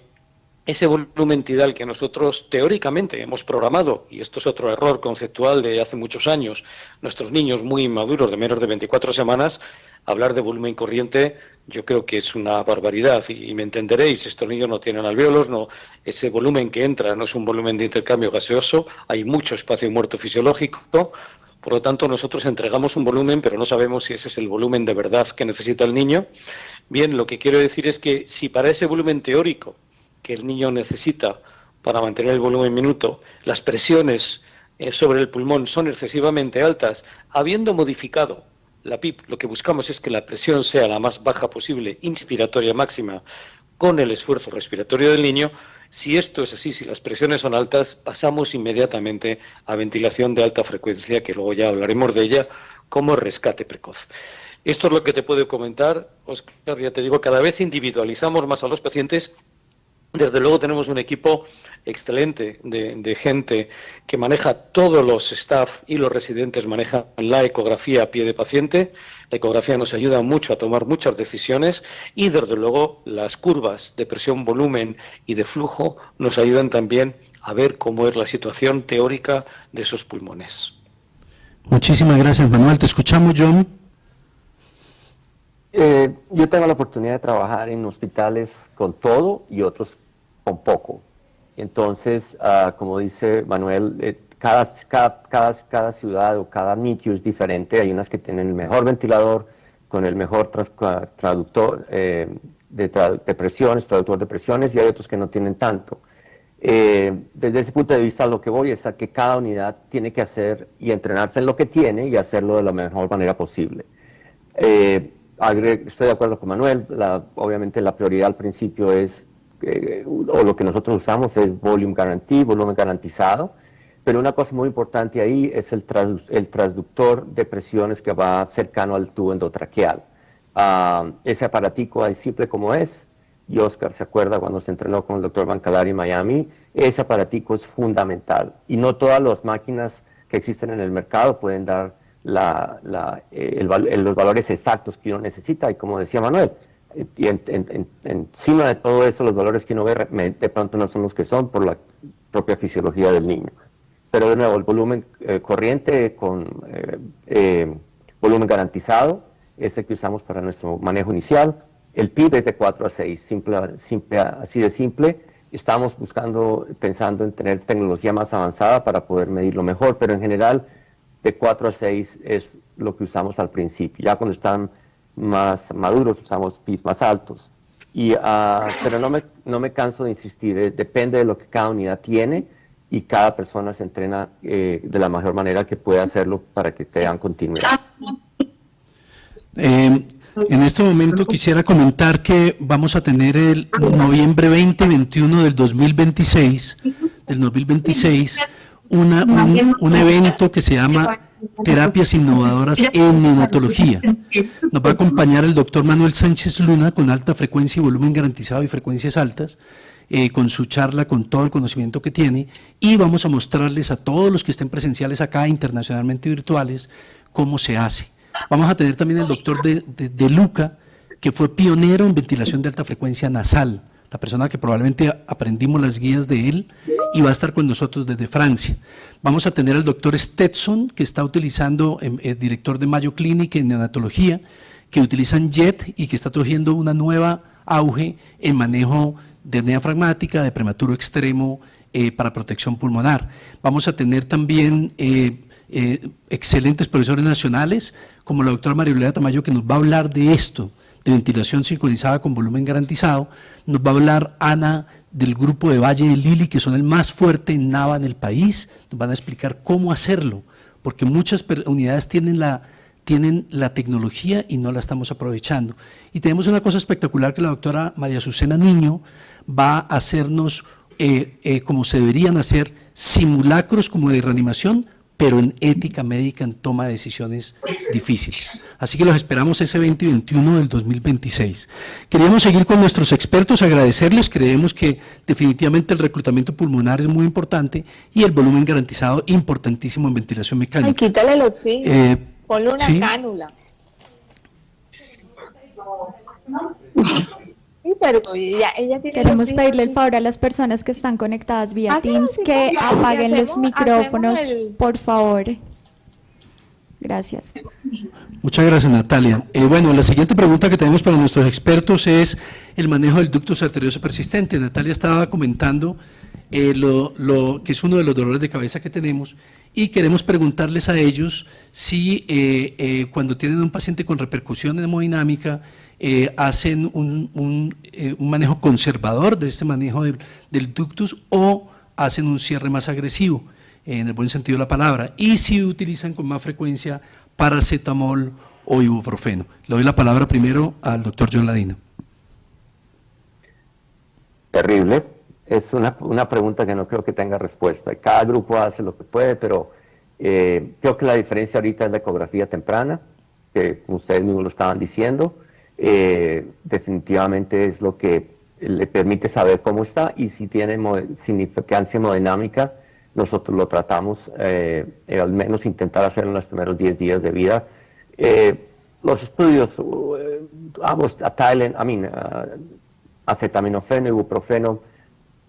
ese volumen tidal que nosotros teóricamente hemos programado, y esto es otro error conceptual de hace muchos años, nuestros niños muy inmaduros de menos de 24 semanas, hablar de volumen corriente yo creo que es una barbaridad, y me entenderéis, estos niños no tienen alvéolos, no, ese volumen que entra no es un volumen de intercambio gaseoso, hay mucho espacio muerto fisiológico. Por lo tanto, nosotros entregamos un volumen, pero no sabemos si ese es el volumen de verdad que necesita el niño. Bien, lo que quiero decir es que si para ese volumen teórico que el niño necesita para mantener el volumen minuto, las presiones sobre el pulmón son excesivamente altas, habiendo modificado la PIP, lo que buscamos es que la presión sea la más baja posible, inspiratoria máxima, con el esfuerzo respiratorio del niño. Si esto es así, si las presiones son altas, pasamos inmediatamente a ventilación de alta frecuencia, que luego ya hablaremos de ella, como rescate precoz. Esto es lo que te puedo comentar, Óscar, ya te digo, cada vez individualizamos más a los pacientes. Desde luego tenemos un equipo excelente de gente que maneja todos los staff y los residentes manejan la ecografía a pie de paciente. La ecografía nos ayuda mucho a tomar muchas decisiones y desde luego las curvas de presión, volumen y de flujo nos ayudan también a ver cómo es la situación teórica de esos pulmones. Muchísimas gracias, Manuel. Te escuchamos, John. Yo tengo la oportunidad de trabajar en hospitales con todo y otros con poco. Entonces, como dice Manuel, cada ciudad o cada nicho es diferente. Hay unas que tienen el mejor ventilador, con el mejor traductor de presiones, traductor de presiones, y hay otros que no tienen tanto. Desde ese punto de vista, lo que voy es a que cada unidad tiene que hacer y entrenarse en lo que tiene y hacerlo de la mejor manera posible. Estoy de acuerdo con Manuel, obviamente la prioridad al principio es, o lo que nosotros usamos es volumen garantizado, pero una cosa muy importante ahí es el transductor de presiones que va cercano al tubo endotraqueal. Ese aparatico ahí simple como es, y Óscar se acuerda cuando se entrenó con el doctor Bancalari en Miami, ese aparatico es fundamental, y no todas las máquinas que existen en el mercado pueden dar los valores exactos que uno necesita, y como decía Manuel, y encima de todo eso, los valores que uno ve de pronto no son los que son por la propia fisiología del niño. Pero de nuevo, el volumen corriente con volumen garantizado, este que usamos para nuestro manejo inicial. El PIB es de 4 a 6, simple, así de simple. Estamos pensando en tener tecnología más avanzada para poder medirlo mejor, pero en general de 4 a 6 es lo que usamos al principio. Ya cuando están más maduros usamos PIBs más altos. Pero no me canso de insistir, depende de lo que cada unidad tiene y cada persona se entrena de la mejor manera que pueda hacerlo para que tengan continuidad. En este momento quisiera comentar que vamos a tener el noviembre 20-21 del 2026, un evento que se llama Terapias Innovadoras en Neonatología. Nos va a acompañar el doctor Manuel Sánchez Luna con alta frecuencia y volumen garantizado y frecuencias altas, con su charla, con todo el conocimiento que tiene, y vamos a mostrarles a todos los que estén presenciales acá, internacionalmente virtuales, cómo se hace. Vamos a tener también el doctor de Luca, que fue pionero en ventilación de alta frecuencia nasal, la persona que probablemente aprendimos las guías de él, y va a estar con nosotros desde Francia. Vamos a tener al doctor Stetson, que está utilizando, director de Mayo Clinic en neonatología, que utilizan JET y que está trayendo una nueva auge en manejo de hernia fragmática, de prematuro extremo, para protección pulmonar. Vamos a tener también excelentes profesores nacionales, como la doctora María Eulalia Tamayo, que nos va a hablar de esto, de ventilación sincronizada con volumen garantizado. Nos va a hablar Ana del grupo de Valle de Lili, que son el más fuerte en NAVA en el país. Nos van a explicar cómo hacerlo, porque muchas unidades tienen la tecnología y no la estamos aprovechando. Y tenemos una cosa espectacular que la doctora María Azucena Niño va a hacernos, como se deberían hacer, simulacros como de reanimación, pero en ética médica, en toma de decisiones difíciles. Así que los esperamos ese 20 y 21 del 2026. Queríamos seguir con nuestros expertos, agradecerles, creemos que definitivamente el reclutamiento pulmonar es muy importante y el volumen garantizado importantísimo en ventilación mecánica. Ay, quítale el oxígeno, ponle una sí. cánula. Sí, pero ella tiene Queremos pedirle el favor a las personas que están conectadas vía Teams que apaguen los micrófonos, por favor. Gracias. Muchas gracias, Natalia. Bueno, la siguiente pregunta que tenemos para nuestros expertos es el manejo del ductus arterioso persistente. Natalia estaba comentando lo que es uno de los dolores de cabeza que tenemos y queremos preguntarles a ellos si cuando tienen un paciente con repercusión hemodinámica hacen un manejo conservador de este manejo del ductus o hacen un cierre más agresivo, en el buen sentido de la palabra, y si utilizan con más frecuencia paracetamol o ibuprofeno. Le doy la palabra primero al doctor John Ladino. Terrible. Es una pregunta que no creo que tenga respuesta. Cada grupo hace lo que puede, pero creo que la diferencia ahorita es la ecografía temprana, que ustedes mismos lo estaban diciendo. Definitivamente es lo que le permite saber cómo está y si tiene significancia hemodinámica, nosotros lo tratamos, al menos intentar hacerlo en los primeros 10 días de vida. Los estudios, ambos, acetaminofeno, ibuprofeno,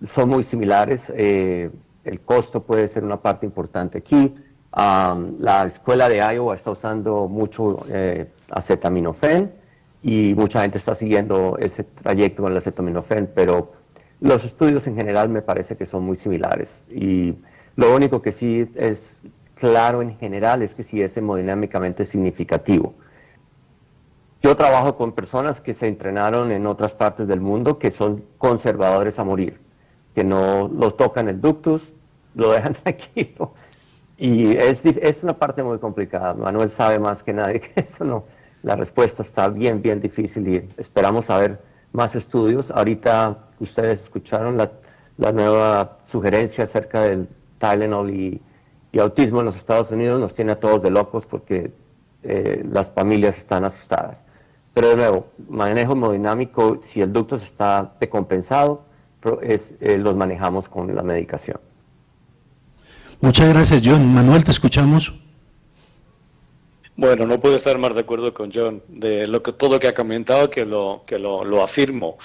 son muy similares. El costo puede ser una parte importante aquí. La escuela de Iowa está usando mucho acetaminofén y mucha gente está siguiendo ese trayecto con el acetaminofén, pero los estudios en general me parece que son muy similares. Y lo único que sí es claro en general es que sí es hemodinámicamente significativo. Yo trabajo con personas que se entrenaron en otras partes del mundo que son conservadores a morir, que no los tocan el ductus, lo dejan tranquilo. Y es una parte muy complicada. Manuel sabe más que nadie que eso no. La respuesta está bien difícil y esperamos saber más estudios. Ahorita ustedes escucharon la nueva sugerencia acerca del Tylenol y autismo en los Estados Unidos. Nos tiene a todos de locos porque las familias están asustadas. Pero de nuevo, manejo hemodinámico, si el ductus está decompensado, los manejamos con la medicación. Muchas gracias, John. Manuel, te escuchamos. Bueno, no puedo estar más de acuerdo con John de todo lo que ha comentado, que lo afirmo.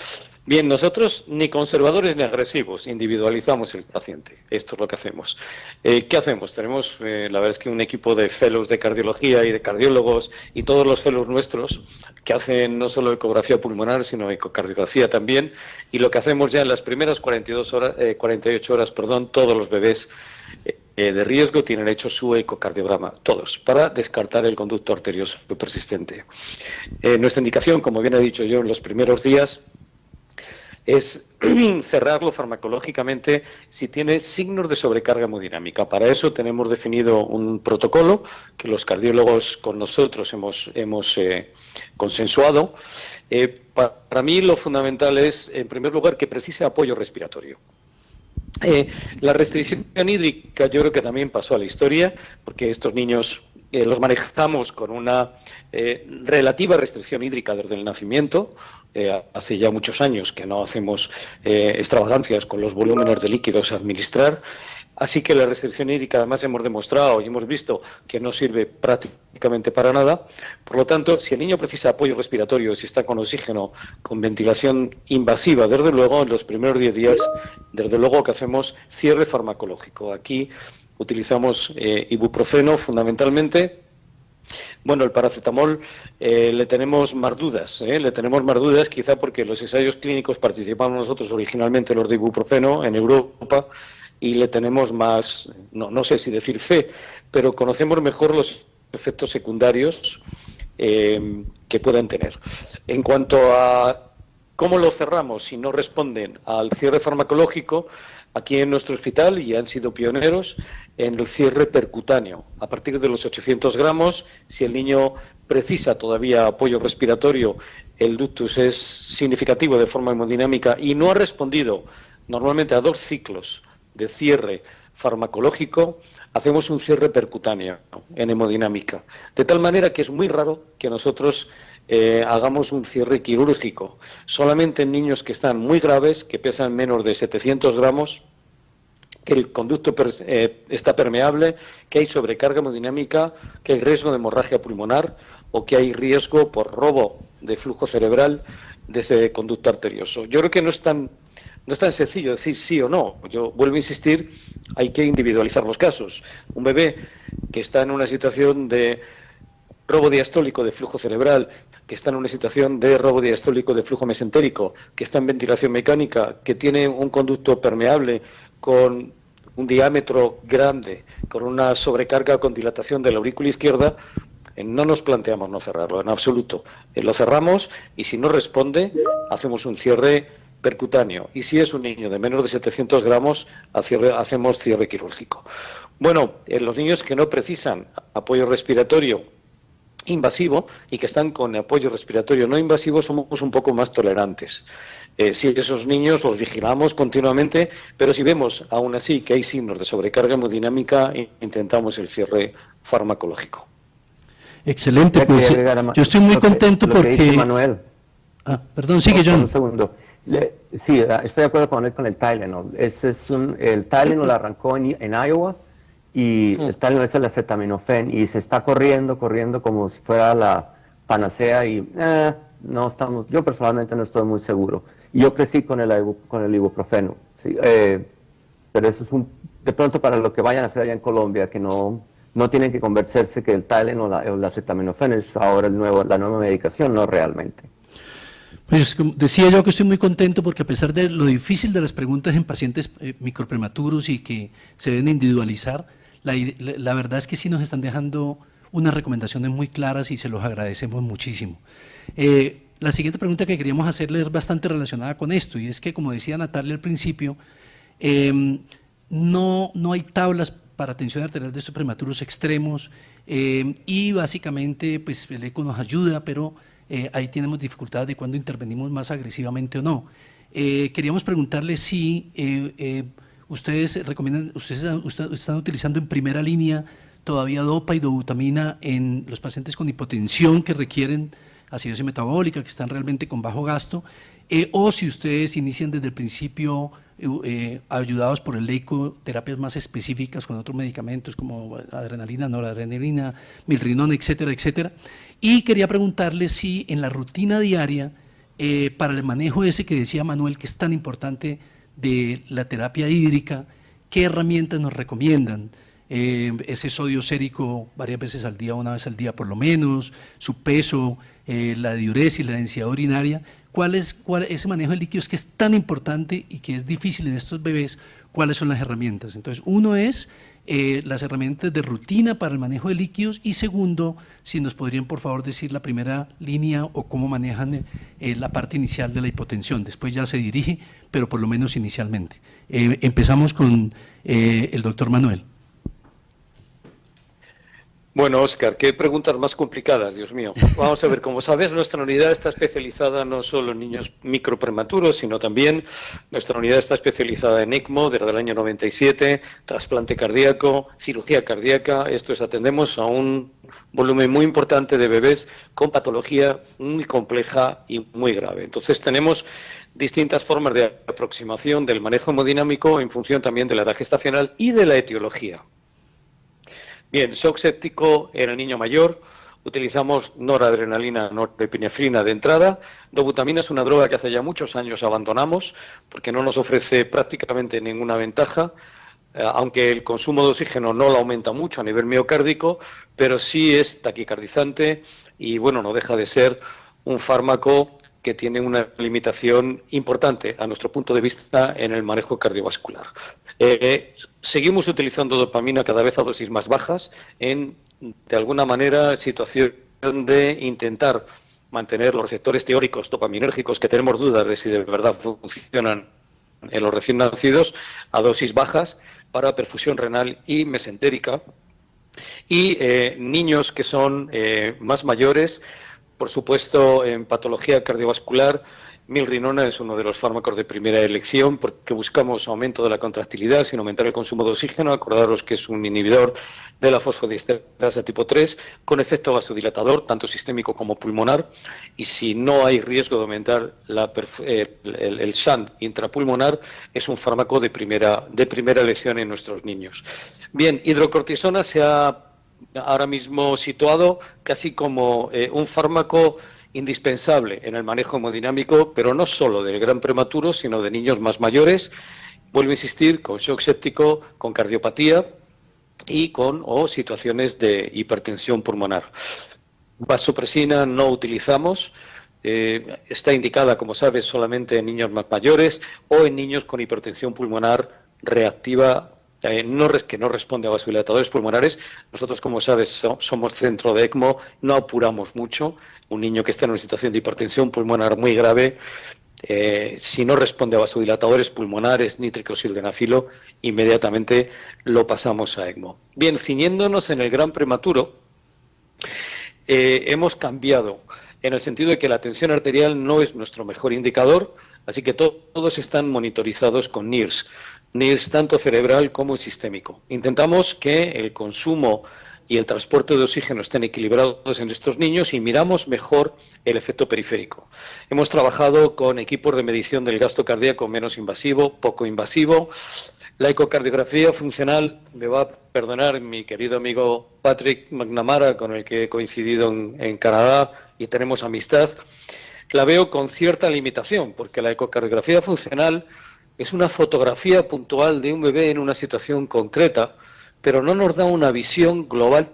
Bien, nosotros ni conservadores ni agresivos, individualizamos el paciente. Esto es lo que hacemos. ¿Qué hacemos? Tenemos, la verdad es que un equipo de fellows de cardiología y de cardiólogos y todos los fellows nuestros que hacen no solo ecografía pulmonar, sino ecocardiografía también. Y lo que hacemos ya en las primeras 48 horas, todos los bebés de riesgo tienen hecho su ecocardiograma, todos, para descartar el conducto arterioso persistente. Nuestra indicación, como bien he dicho yo en los primeros días, es cerrarlo farmacológicamente si tiene signos de sobrecarga hemodinámica. Para eso tenemos definido un protocolo que los cardiólogos con nosotros hemos consensuado. Para mí lo fundamental es, en primer lugar, que precise apoyo respiratorio. La restricción hídrica yo creo que también pasó a la historia, porque estos niños los manejamos con una relativa restricción hídrica desde el nacimiento. Hace ya muchos años que no hacemos extravagancias con los volúmenes de líquidos a administrar. Así que la restricción hídrica además hemos demostrado y hemos visto que no sirve prácticamente para nada. Por lo tanto, si el niño precisa apoyo respiratorio, si está con oxígeno, con ventilación invasiva, desde luego en los primeros 10 días, desde luego que hacemos cierre farmacológico. Aquí utilizamos ibuprofeno fundamentalmente. Bueno, el paracetamol le tenemos más dudas, quizá porque los ensayos clínicos participamos nosotros originalmente los de ibuprofeno en Europa y le tenemos más, no sé si decir fe, pero conocemos mejor los efectos secundarios que puedan tener. En cuanto a cómo lo cerramos si no responden al cierre farmacológico, aquí en nuestro hospital ya han sido pioneros en el cierre percutáneo. A partir de los 800 gramos, si el niño precisa todavía apoyo respiratorio, el ductus es significativo de forma hemodinámica y no ha respondido normalmente a 2 ciclos de cierre farmacológico, hacemos un cierre percutáneo en hemodinámica. De tal manera que es muy raro que nosotros hagamos un cierre quirúrgico. Solamente en niños que están muy graves, que pesan menos de 700 gramos, que el conducto está permeable, que hay sobrecarga hemodinámica, que hay riesgo de hemorragia pulmonar o que hay riesgo por robo de flujo cerebral de ese conducto arterioso. Yo creo que no es tan sencillo decir sí o no. Yo vuelvo a insistir, hay que individualizar los casos. Un bebé que está en una situación de robo diastólico de flujo cerebral, que está en una situación de robo diastólico de flujo mesentérico, que está en ventilación mecánica, que tiene un conducto permeable con un diámetro grande, con una sobrecarga con dilatación de la aurícula izquierda, no nos planteamos no cerrarlo, en absoluto. Lo cerramos y si no responde, hacemos un cierre percutáneo. Y si es un niño de menos de 700 gramos, hacemos cierre quirúrgico. Bueno, en los niños que no precisan apoyo respiratorio invasivo y que están con apoyo respiratorio no invasivo, somos un poco más tolerantes. Si esos niños los vigilamos continuamente, pero si vemos aún así que hay signos de sobrecarga hemodinámica, intentamos el cierre farmacológico. Excelente, pues yo estoy muy contento porque... Manuel. Perdón, sigue John. Un segundo. Sí, estoy de acuerdo con él con el Tylenol. El Tylenol arrancó en Iowa y el Tylenol es el acetaminofén y se está corriendo como si fuera la panacea y no estamos, yo personalmente no estoy muy seguro. Y yo crecí con el ibuprofeno, sí, pero eso es de pronto para lo que vayan a hacer allá en Colombia, que no tienen que convencerse que el Tylenol o el acetaminofén es ahora la nueva medicación, no realmente. Pues como decía yo que estoy muy contento porque a pesar de lo difícil de las preguntas en pacientes microprematuros y que se deben individualizar, la verdad es que sí nos están dejando unas recomendaciones muy claras y se los agradecemos muchísimo. La siguiente pregunta que queríamos hacerle es bastante relacionada con esto y es que, como decía Natalia al principio, no hay tablas para tensión arterial de estos prematuros extremos y básicamente pues el eco nos ayuda, pero ahí tenemos dificultades de cuándo intervenimos más agresivamente o no. Queríamos preguntarle si ustedes recomiendan, ustedes están utilizando en primera línea todavía dopa y dobutamina en los pacientes con hipotensión que requieren acidosis metabólica, que están realmente con bajo gasto, o si ustedes inician desde el principio ayudados por el eco, terapias más específicas con otros medicamentos como adrenalina, noradrenalina, milrinona, etcétera, etcétera. Y quería preguntarle si en la rutina diaria, para el manejo ese que decía Manuel, que es tan importante de la terapia hídrica, ¿qué herramientas nos recomiendan? Ese sodio sérico varias veces al día, una vez al día por lo menos, su peso, la diuresis, la densidad urinaria. ¿Cuál es ese manejo de líquidos que es tan importante y que es difícil en estos bebés? ¿Cuáles son las herramientas? Entonces, uno es las herramientas de rutina para el manejo de líquidos y segundo, si nos podrían por favor decir la primera línea o cómo manejan la parte inicial de la hipotensión. Después ya se dirige, pero por lo menos inicialmente. Empezamos con el doctor Manuel. Bueno, Óscar, qué preguntas más complicadas, Dios mío. Vamos a ver, como sabes, nuestra unidad está especializada no solo en niños microprematuros, sino también nuestra unidad está especializada en ECMO desde el año 97, trasplante cardíaco, cirugía cardíaca. Esto es, atendemos a un volumen muy importante de bebés con patología muy compleja y muy grave. Entonces tenemos distintas formas de aproximación del manejo hemodinámico en función también de la edad gestacional y de la etiología. Bien, shock séptico en el niño mayor, utilizamos noradrenalina, norepinefrina de entrada. Dobutamina es una droga que hace ya muchos años abandonamos porque no nos ofrece prácticamente ninguna ventaja, aunque el consumo de oxígeno no lo aumenta mucho a nivel miocárdico, pero sí es taquicardizante y bueno, no deja de ser un fármaco que tiene una limitación importante a nuestro punto de vista en el manejo cardiovascular. Seguimos utilizando dopamina cada vez a dosis más bajas en, de alguna manera, situaciones de intentar mantener los receptores teóricos dopaminérgicos, que tenemos dudas de si de verdad funcionan en los recién nacidos, a dosis bajas para perfusión renal y mesentérica. Y niños que son más mayores, por supuesto, en patología cardiovascular, milrinona es uno de los fármacos de primera elección porque buscamos aumento de la contractilidad sin aumentar el consumo de oxígeno. Acordaros que es un inhibidor de la fosfodiesterasa tipo 3 con efecto vasodilatador, tanto sistémico como pulmonar, y si no hay riesgo de aumentar el shunt intrapulmonar, es un fármaco de primera elección en nuestros niños. Bien, hidrocortisona se ha ahora mismo situado casi como un fármaco indispensable en el manejo hemodinámico, pero no solo del gran prematuro, sino de niños más mayores, vuelvo a insistir, con shock séptico, con cardiopatía y con situaciones de hipertensión pulmonar. Vasopresina no utilizamos, está indicada, como sabes, solamente en niños más mayores o en niños con hipertensión pulmonar reactiva, que no responde a vasodilatadores pulmonares. Nosotros, como sabes, somos centro de ECMO, no apuramos mucho. Un niño que está en una situación de hipertensión pulmonar muy grave, si no responde a vasodilatadores pulmonares, nítrico sildenafilo, inmediatamente lo pasamos a ECMO. Bien, ciñéndonos en el gran prematuro, hemos cambiado en el sentido de que la tensión arterial no es nuestro mejor indicador, así que todos están monitorizados con NIRS tanto cerebral como sistémico. Intentamos que el consumo y el transporte de oxígeno estén equilibrados en estos niños y miramos mejor el efecto periférico. Hemos trabajado con equipos de medición del gasto cardíaco menos invasivo, poco invasivo. La ecocardiografía funcional, me va a perdonar mi querido amigo Patrick McNamara, con el que he coincidido en Canadá y tenemos amistad, la veo con cierta limitación, porque la ecocardiografía funcional es una fotografía puntual de un bebé en una situación concreta, pero no nos da una visión global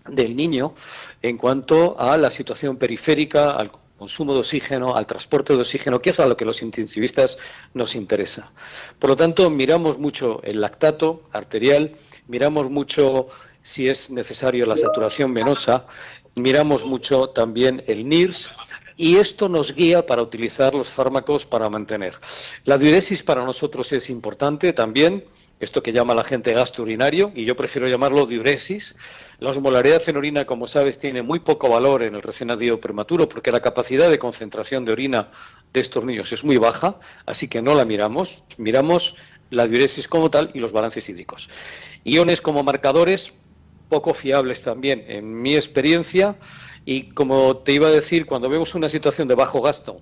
del niño en cuanto a la situación periférica, al consumo de oxígeno, al transporte de oxígeno, que es a lo que los intensivistas nos interesa. Por lo tanto, miramos mucho el lactato arterial, miramos mucho si es necesario la saturación venosa, miramos mucho también el NIRS, y esto nos guía para utilizar los fármacos para mantener. La diuresis para nosotros es importante también, esto que llama la gente gasto urinario, y yo prefiero llamarlo diuresis. La osmolaridad en orina, como sabes, tiene muy poco valor en el recién nacido prematuro porque la capacidad de concentración de orina de estos niños es muy baja, así que no la miramos. Miramos la diuresis como tal y los balances hídricos. Iones como marcadores, poco fiables también en mi experiencia, y como te iba a decir, cuando vemos una situación de bajo gasto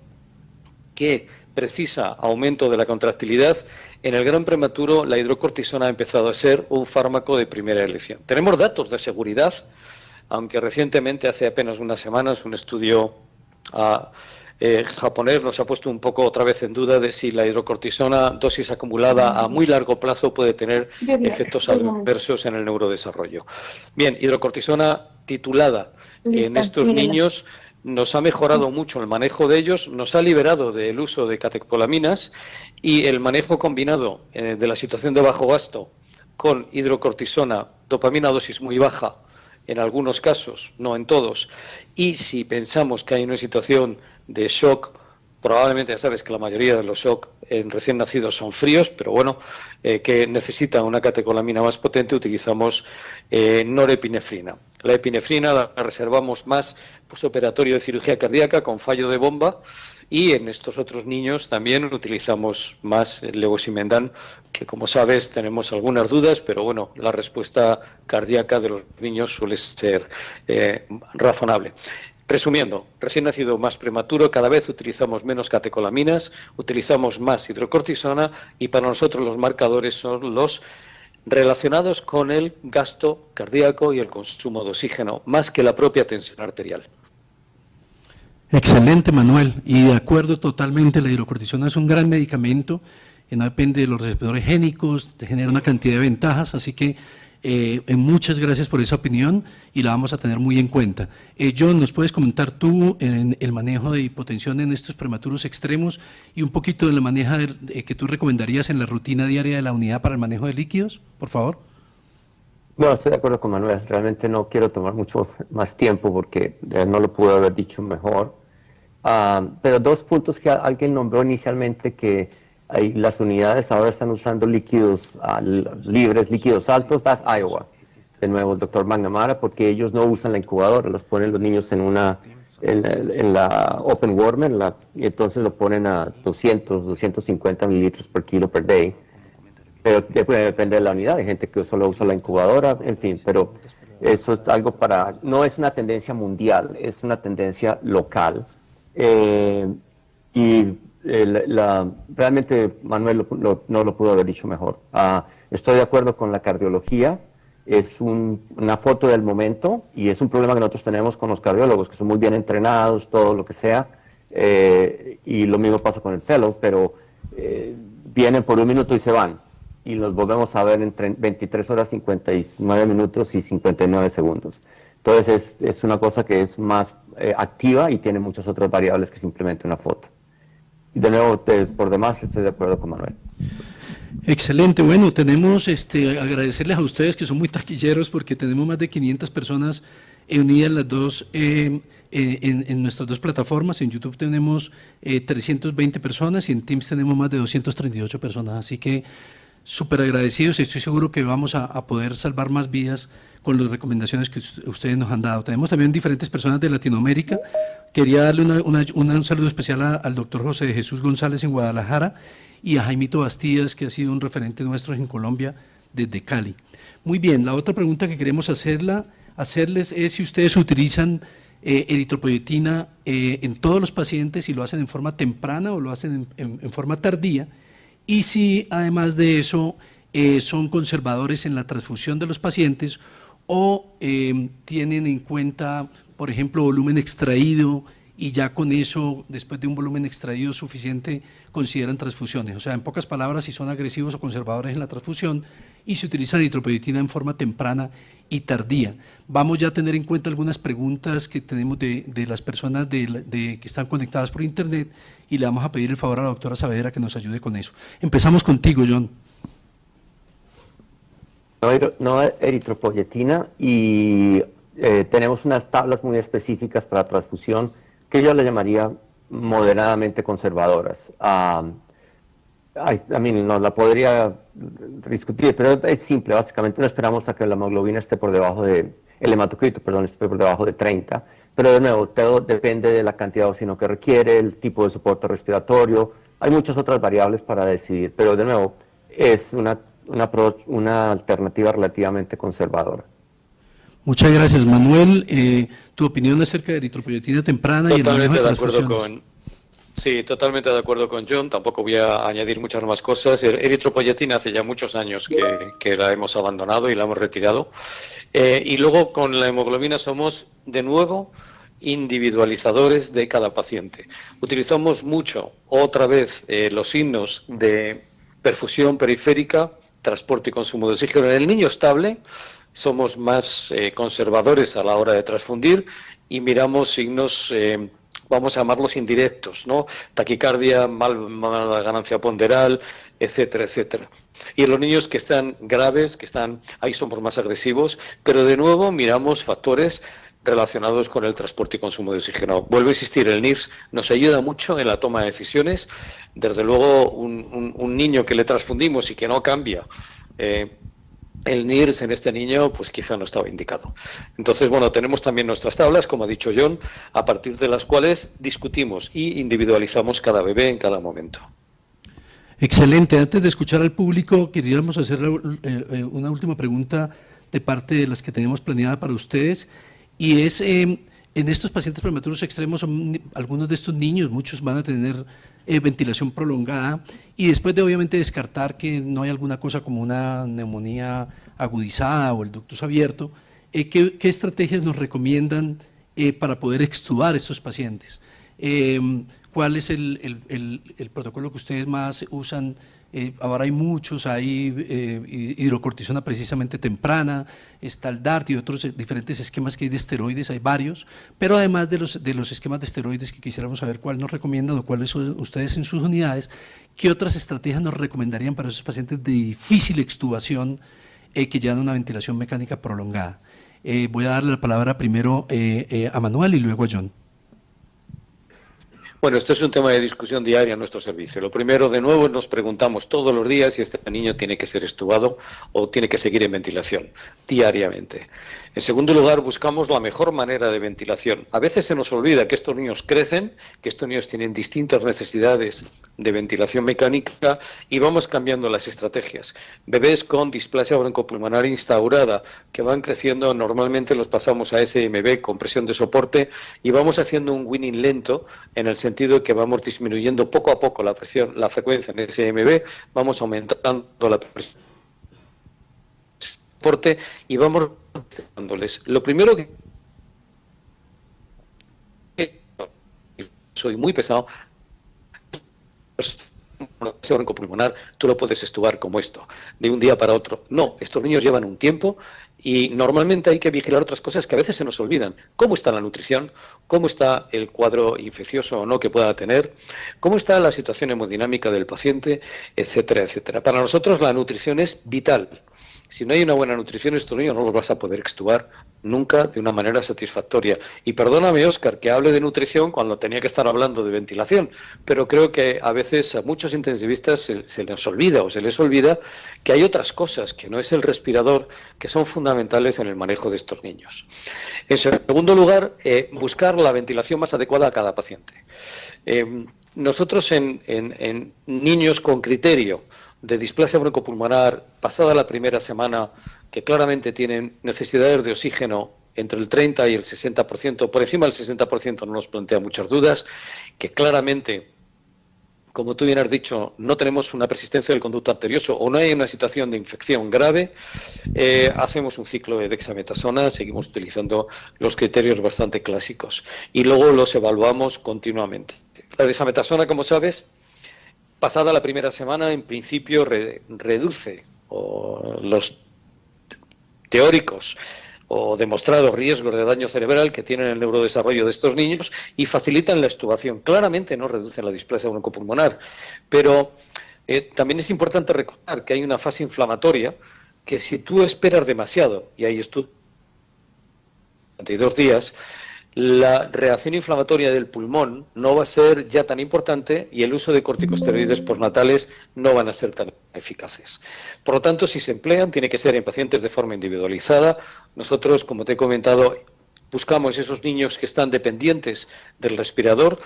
que precisa aumento de la contractilidad, en el gran prematuro la hidrocortisona ha empezado a ser un fármaco de primera elección. Tenemos datos de seguridad, aunque recientemente, hace apenas unas semanas, un estudio japonés nos ha puesto un poco otra vez en duda de si la hidrocortisona dosis acumulada a muy largo plazo puede tener efectos adversos en el neurodesarrollo. Bien, hidrocortisona titulada en estos niños nos ha mejorado mucho el manejo de ellos, nos ha liberado del uso de catecolaminas, y el manejo combinado de la situación de bajo gasto con hidrocortisona, dopamina a dosis muy baja, en algunos casos, no en todos, y si pensamos que hay una situación de shock, probablemente ya sabes que la mayoría de los shock en recién nacidos son fríos, pero bueno, que necesita una catecolamina más potente, utilizamos norepinefrina. La epinefrina la reservamos más postoperatorio de cirugía cardíaca con fallo de bomba, y en estos otros niños también utilizamos más levosimendan, que como sabes tenemos algunas dudas, pero bueno, la respuesta cardíaca de los niños suele ser razonable. Resumiendo, recién nacido más prematuro, cada vez utilizamos menos catecolaminas, utilizamos más hidrocortisona, y para nosotros los marcadores son los relacionados con el gasto cardíaco y el consumo de oxígeno, más que la propia tensión arterial. Excelente, Manuel, y de acuerdo totalmente, la hidrocortisona es un gran medicamento, no depende de los receptores génicos, te genera una cantidad de ventajas, así que muchas gracias por esa opinión y la vamos a tener muy en cuenta. John, ¿nos puedes comentar tú en el manejo de hipotensión en estos prematuros extremos y un poquito de la manejo que tú recomendarías en la rutina diaria de la unidad para el manejo de líquidos, por favor? No, estoy de acuerdo con Manuel. Realmente no quiero tomar mucho más tiempo porque no lo pude haber dicho mejor. Pero dos puntos que alguien nombró inicialmente, que las unidades ahora están usando líquidos libres, líquidos altos, das Iowa. De nuevo, el doctor McNamara, porque ellos no usan la incubadora, los ponen los niños en la open warmer, y entonces lo ponen a 250 mililitros por kilo per day. Pero depende de la unidad, hay gente que solo usa la incubadora, en fin, pero eso es algo no es una tendencia mundial, es una tendencia local. Realmente Manuel no lo pudo haber dicho mejor. Estoy de acuerdo con la cardiología, es una foto del momento y es un problema que nosotros tenemos con los cardiólogos, que son muy bien entrenados, todo lo que sea, y lo mismo pasa con el fellow, pero vienen por 1 minuto y se van, y los volvemos a ver entre 23 horas, 59 minutos y 59 segundos. Entonces es una cosa que es más activa y tiene muchas otras variables que simplemente una foto. Y de nuevo, por demás, estoy de acuerdo con Manuel. Excelente, bueno, tenemos agradecerles a ustedes que son muy taquilleros porque tenemos más de 500 personas unidas las dos en nuestras dos plataformas. En YouTube tenemos 320 personas y en Teams tenemos más de 238 personas, así que súper agradecidos y estoy seguro que vamos a poder salvar más vidas con las recomendaciones que ustedes nos han dado. Tenemos también diferentes personas de Latinoamérica. Quería darle un saludo especial al doctor José de Jesús González en Guadalajara y a Jaimito Bastidas, que ha sido un referente nuestro en Colombia desde Cali. Muy bien, la otra pregunta que queremos hacerles es si ustedes utilizan eritropoyetina en todos los pacientes, si lo hacen en forma temprana o lo hacen en forma tardía, y si además de eso son conservadores en la transfusión de los pacientes o tienen en cuenta, por ejemplo, volumen extraído y ya con eso, después de un volumen extraído suficiente, consideran transfusiones. O sea, en pocas palabras, si son agresivos o conservadores en la transfusión y se utiliza eritropoyetina en forma temprana y tardía. Vamos ya a tener en cuenta algunas preguntas que tenemos de las personas que están conectadas por internet y le vamos a pedir el favor a la doctora Saavedra que nos ayude con eso. Empezamos contigo, John. No eritropoyetina y tenemos unas tablas muy específicas para transfusión que yo le llamaría moderadamente conservadoras. No la podría discutir, pero es simple, básicamente no esperamos a que la hemoglobina esté por debajo el hematocrito, esté por debajo de 30, pero de nuevo, todo depende de la cantidad de oxígeno que requiere, el tipo de soporte respiratorio, hay muchas otras variables para decidir, pero de nuevo, es una alternativa relativamente conservadora. Muchas gracias, Manuel. Tu opinión acerca de eritropoyetina temprana y el manejo de transfusiones. Sí, totalmente de acuerdo con John, tampoco voy a añadir muchas más cosas. Eritropoyetina hace ya muchos años que la hemos abandonado y la hemos retirado. Y luego con la hemoglobina somos de nuevo individualizadores de cada paciente. Utilizamos mucho, otra vez, los signos de perfusión periférica, transporte y consumo de oxígeno. En el niño estable somos más conservadores a la hora de transfundir y miramos signos, vamos a llamarlos indirectos, ¿no? Taquicardia, mala ganancia ponderal, etcétera, etcétera. Y en los niños que están graves, ahí somos más agresivos, pero de nuevo miramos factores relacionados con el transporte y consumo de oxígeno. Vuelve a existir, el NIRS nos ayuda mucho en la toma de decisiones. Desde luego, un niño que le transfundimos y que no cambia el NIRS en este niño, pues quizá no estaba indicado. Entonces, bueno, tenemos también nuestras tablas, como ha dicho John, a partir de las cuales discutimos y individualizamos cada bebé en cada momento. Excelente. Antes de escuchar al público, queríamos hacer una última pregunta de parte de las que tenemos planeada para ustedes, y es, en estos pacientes prematuros extremos, algunos de estos niños, muchos van a tener ventilación prolongada, y después de obviamente descartar que no hay alguna cosa como una neumonía agudizada o el ductus abierto, ¿qué estrategias nos recomiendan para poder extubar a estos pacientes? ¿Cuál es el protocolo que ustedes más usan? Ahora hay muchos, hay hidrocortisona precisamente temprana, está el DART y otros diferentes esquemas que hay de esteroides, hay varios, pero además de los esquemas de esteroides que quisiéramos saber cuál nos recomiendan o cuáles son ustedes en sus unidades, ¿qué otras estrategias nos recomendarían para esos pacientes de difícil extubación que llevan una ventilación mecánica prolongada. Voy a darle la palabra primero a Manuel y luego a John. Bueno, esto es un tema de discusión diaria en nuestro servicio. Lo primero, de nuevo, nos preguntamos todos los días si este niño tiene que ser extubado o tiene que seguir en ventilación, diariamente. En segundo lugar, buscamos la mejor manera de ventilación. A veces se nos olvida que estos niños crecen, que estos niños tienen distintas necesidades de ventilación mecánica y vamos cambiando las estrategias. Bebés con displasia broncopulmonar instaurada que van creciendo, normalmente los pasamos a SMB con presión de soporte y vamos haciendo un weaning lento en el sentido de que vamos disminuyendo poco a poco la presión, la frecuencia en SMB, vamos aumentando la presión de soporte y vamos dándoles. Lo primero que soy muy pesado, broncopulmonar, tú lo puedes extubar como esto, de un día para otro. No, estos niños llevan un tiempo y normalmente hay que vigilar otras cosas que a veces se nos olvidan. ¿Cómo está la nutrición? ¿Cómo está el cuadro infeccioso o no que pueda tener? ¿Cómo está la situación hemodinámica del paciente? Etcétera, etcétera. Para nosotros la nutrición es vital. Si no hay una buena nutrición, estos niños no los vas a poder extubar nunca de una manera satisfactoria. Y perdóname, Óscar, que hable de nutrición cuando tenía que estar hablando de ventilación, pero creo que a veces a muchos intensivistas se les olvida o se les olvida que hay otras cosas, que no es el respirador, que son fundamentales en el manejo de estos niños. En segundo lugar, buscar la ventilación más adecuada a cada paciente. Nosotros en niños con criterio de displasia broncopulmonar, pasada la primera semana, que claramente tienen necesidades de oxígeno entre el 30 y el 60%, por encima del 60% no nos plantea muchas dudas, que claramente, como tú bien has dicho, no tenemos una persistencia del conducto arterioso o no hay una situación de infección grave, hacemos un ciclo de dexametasona, seguimos utilizando los criterios bastante clásicos y luego los evaluamos continuamente. La dexametasona, como sabes, pasada la primera semana, en principio reduce los teóricos o demostrados riesgos de daño cerebral que tienen el neurodesarrollo de estos niños y facilitan la extubación. Claramente no reducen la displasia broncopulmonar, pero también es importante recordar que hay una fase inflamatoria que si tú esperas demasiado, y hay estudios 22 días, la reacción inflamatoria del pulmón no va a ser ya tan importante y el uso de corticosteroides postnatales no van a ser tan eficaces. Por lo tanto, si se emplean, tiene que ser en pacientes de forma individualizada. Nosotros, como te he comentado, buscamos esos niños que están dependientes del respirador.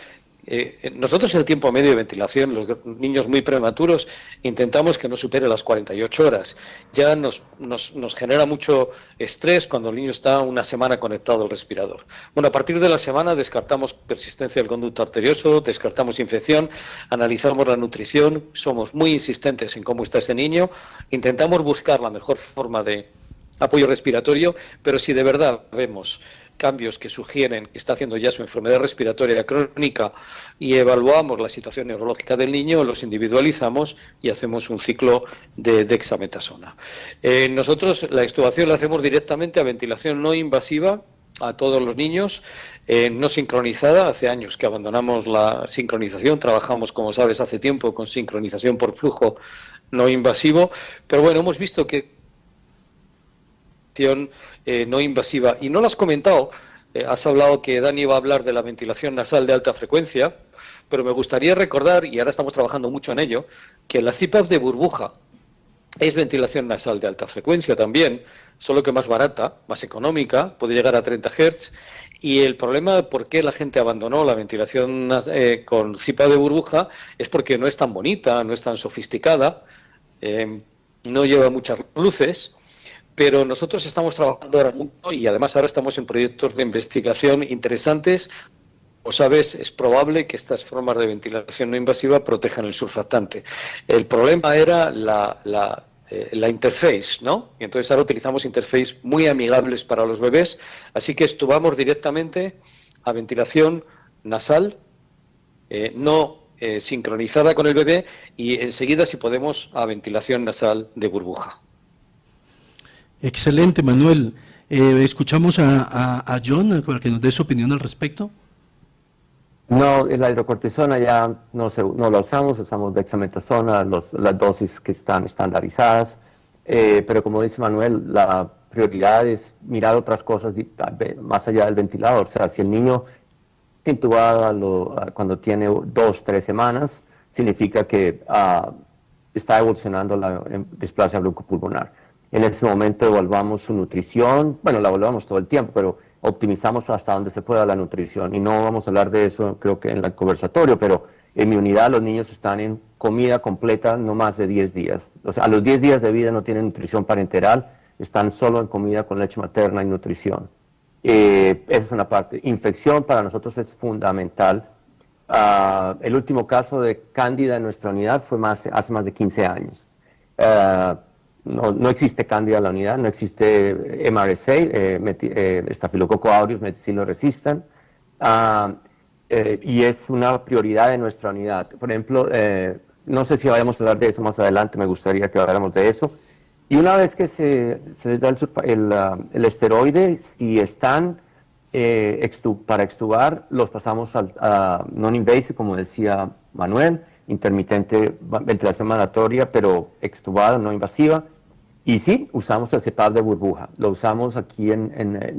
Nosotros el tiempo medio de ventilación, los niños muy prematuros, intentamos que no supere las 48 horas. Ya nos genera mucho estrés cuando el niño está una semana conectado al respirador. Bueno, a partir de la semana descartamos persistencia del conducto arterioso, descartamos infección, analizamos la nutrición, somos muy insistentes en cómo está ese niño, intentamos buscar la mejor forma de apoyo respiratorio, pero si de verdad vemos cambios que sugieren que está haciendo ya su enfermedad respiratoria crónica y evaluamos la situación neurológica del niño, los individualizamos y hacemos un ciclo de dexametasona. Nosotros la extubación la hacemos directamente a ventilación no invasiva a todos los niños, no sincronizada. Hace años que abandonamos la sincronización, trabajamos, como sabes, hace tiempo con sincronización por flujo no invasivo, pero bueno, hemos visto que no invasiva. Y no lo has comentado, has hablado que Dani va a hablar de la ventilación nasal de alta frecuencia, pero me gustaría recordar, y ahora estamos trabajando mucho en ello, que la CPAP de burbuja es ventilación nasal de alta frecuencia también, solo que más barata, más económica, puede llegar a 30 Hz. Y el problema de por qué la gente abandonó la ventilación con CPAP de burbuja es porque no es tan bonita, no es tan sofisticada, no lleva muchas luces. Pero nosotros estamos trabajando ahora mucho y además ahora estamos en proyectos de investigación interesantes. Como sabes, es probable que estas formas de ventilación no invasiva protejan el surfactante. El problema era la interface, ¿no? Y entonces ahora utilizamos interface muy amigables para los bebés, así que estuvamos directamente a ventilación nasal, no sincronizada con el bebé, y enseguida, si podemos, a ventilación nasal de burbuja. Excelente, Manuel. Escuchamos a John para que nos dé su opinión al respecto. No, la hidrocortisona ya no la usamos dexametasona, las dosis que están estandarizadas. pero como dice Manuel, la prioridad es mirar otras cosas más allá del ventilador. O sea, si el niño está intubado cuando tiene 2, 3 semanas, significa que está evolucionando la displasia broncopulmonar. En ese momento evaluamos su nutrición, bueno, la evaluamos todo el tiempo, pero optimizamos hasta donde se pueda la nutrición. Y no vamos a hablar de eso, creo que en el conversatorio, pero en mi unidad los niños están en comida completa no más de 10 días. O sea, a los 10 días de vida no tienen nutrición parenteral, están solo en comida con leche materna y nutrición. Esa es una parte. Infección para nosotros es fundamental. El último caso de cándida en nuestra unidad fue hace más de 15 años. No existe cándida en la unidad, no existe MRSA, Staphylococcus aureus meticillin resistant, y es una prioridad de nuestra unidad. Por ejemplo, no sé si vayamos a hablar de eso más adelante, me gustaría que habláramos de eso. Y una vez que se les da el esteroide, si están para extubar, los pasamos a non-invasive, como decía Manuel, intermitente, ventilación mandatoria, pero extubada, no invasiva. Y sí, usamos el CPAP de burbuja. Lo usamos aquí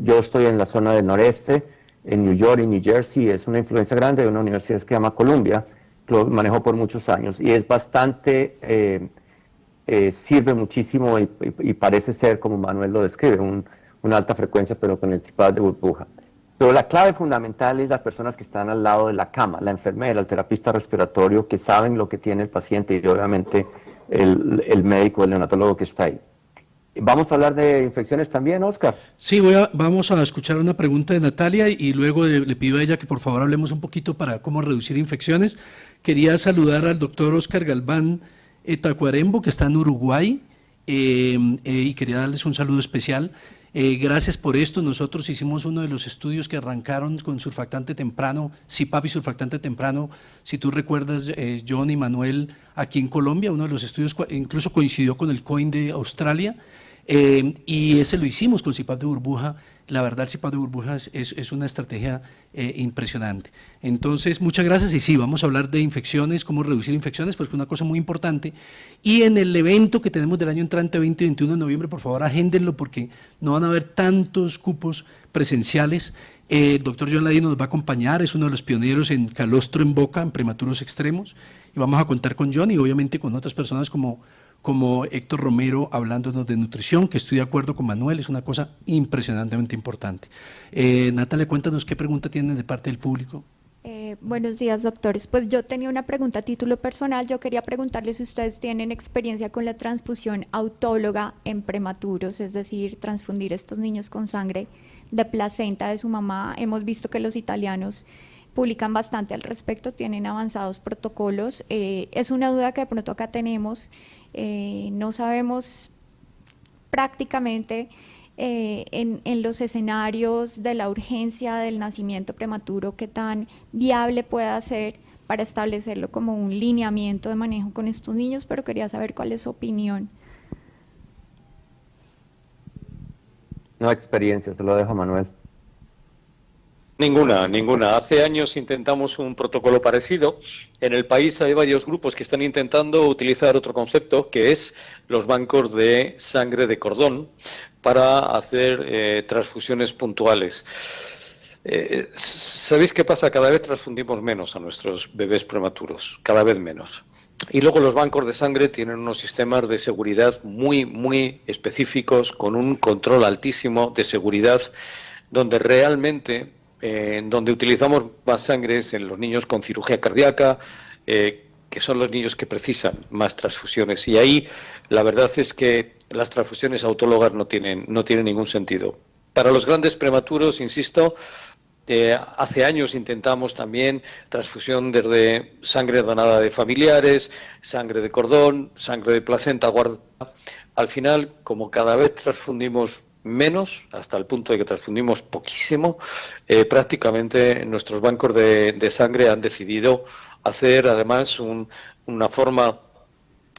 yo estoy en la zona del noreste, en New York y New Jersey. Es una influencia grande de una universidad que se llama Columbia, que lo manejó por muchos años. Y es bastante, sirve muchísimo y parece ser, como Manuel lo describe, una alta frecuencia, pero con el CPAP de burbuja. Pero la clave fundamental es las personas que están al lado de la cama, la enfermera, el terapista respiratorio, que saben lo que tiene el paciente y obviamente el médico, el neonatólogo que está ahí. ¿Vamos a hablar de infecciones también, Oscar? Sí, vamos a escuchar una pregunta de Natalia y luego le pido a ella que por favor hablemos un poquito para cómo reducir infecciones. Quería saludar al doctor Oscar Galván Tacuarembo, que está en Uruguay, y quería darles un saludo especial. Gracias por esto. Nosotros hicimos uno de los estudios que arrancaron con surfactante temprano, CPAP y surfactante temprano, si tú recuerdas, John y Manuel, aquí en Colombia. Uno de los estudios incluso coincidió con el COIN de Australia, y ese lo hicimos con CPAP de burbuja. La verdad, el CPAP de burbuja es una estrategia impresionante. Entonces, muchas gracias. Y sí, vamos a hablar de infecciones, cómo reducir infecciones, porque es una cosa muy importante. Y en el evento que tenemos del año entrante, 20-21 de noviembre, por favor, agéndenlo, porque no van a haber tantos cupos presenciales. El doctor John Ladino nos va a acompañar, es uno de los pioneros en calostro en boca, en prematuros extremos. Y vamos a contar con John y obviamente con otras personas como Héctor Romero, hablándonos de nutrición, que estoy de acuerdo con Manuel, es una cosa impresionantemente importante. Natalia, cuéntanos qué pregunta tienen de parte del público. Buenos días, doctores. Pues yo tenía una pregunta a título personal. Yo quería preguntarles si ustedes tienen experiencia con la transfusión autóloga en prematuros, es decir, transfundir estos niños con sangre de placenta de su mamá. Hemos visto que los italianos publican bastante al respecto, tienen avanzados protocolos. Es una duda que de pronto acá tenemos. No sabemos prácticamente en los escenarios de la urgencia del nacimiento prematuro qué tan viable pueda ser para establecerlo como un lineamiento de manejo con estos niños, pero quería saber cuál es su opinión. No experiencia, se lo dejo a Manuel. Ninguna. Hace años intentamos un protocolo parecido. En el país hay varios grupos que están intentando utilizar otro concepto, que es los bancos de sangre de cordón, para hacer transfusiones puntuales. ¿Sabéis qué pasa? Cada vez transfundimos menos a nuestros bebés prematuros, cada vez menos. Y luego los bancos de sangre tienen unos sistemas de seguridad muy específicos, con un control altísimo de seguridad, donde realmente donde utilizamos más sangre es en los niños con cirugía cardíaca, que son los niños que precisan más transfusiones. Y ahí la verdad es que las transfusiones autólogas no tienen ningún sentido. Para los grandes prematuros, insisto, hace años intentamos también transfusión desde sangre donada de familiares, sangre de cordón, sangre de placenta guardada. Al final, como cada vez transfundimos menos, hasta el punto de que transfundimos poquísimo, prácticamente nuestros bancos de sangre han decidido hacer además una forma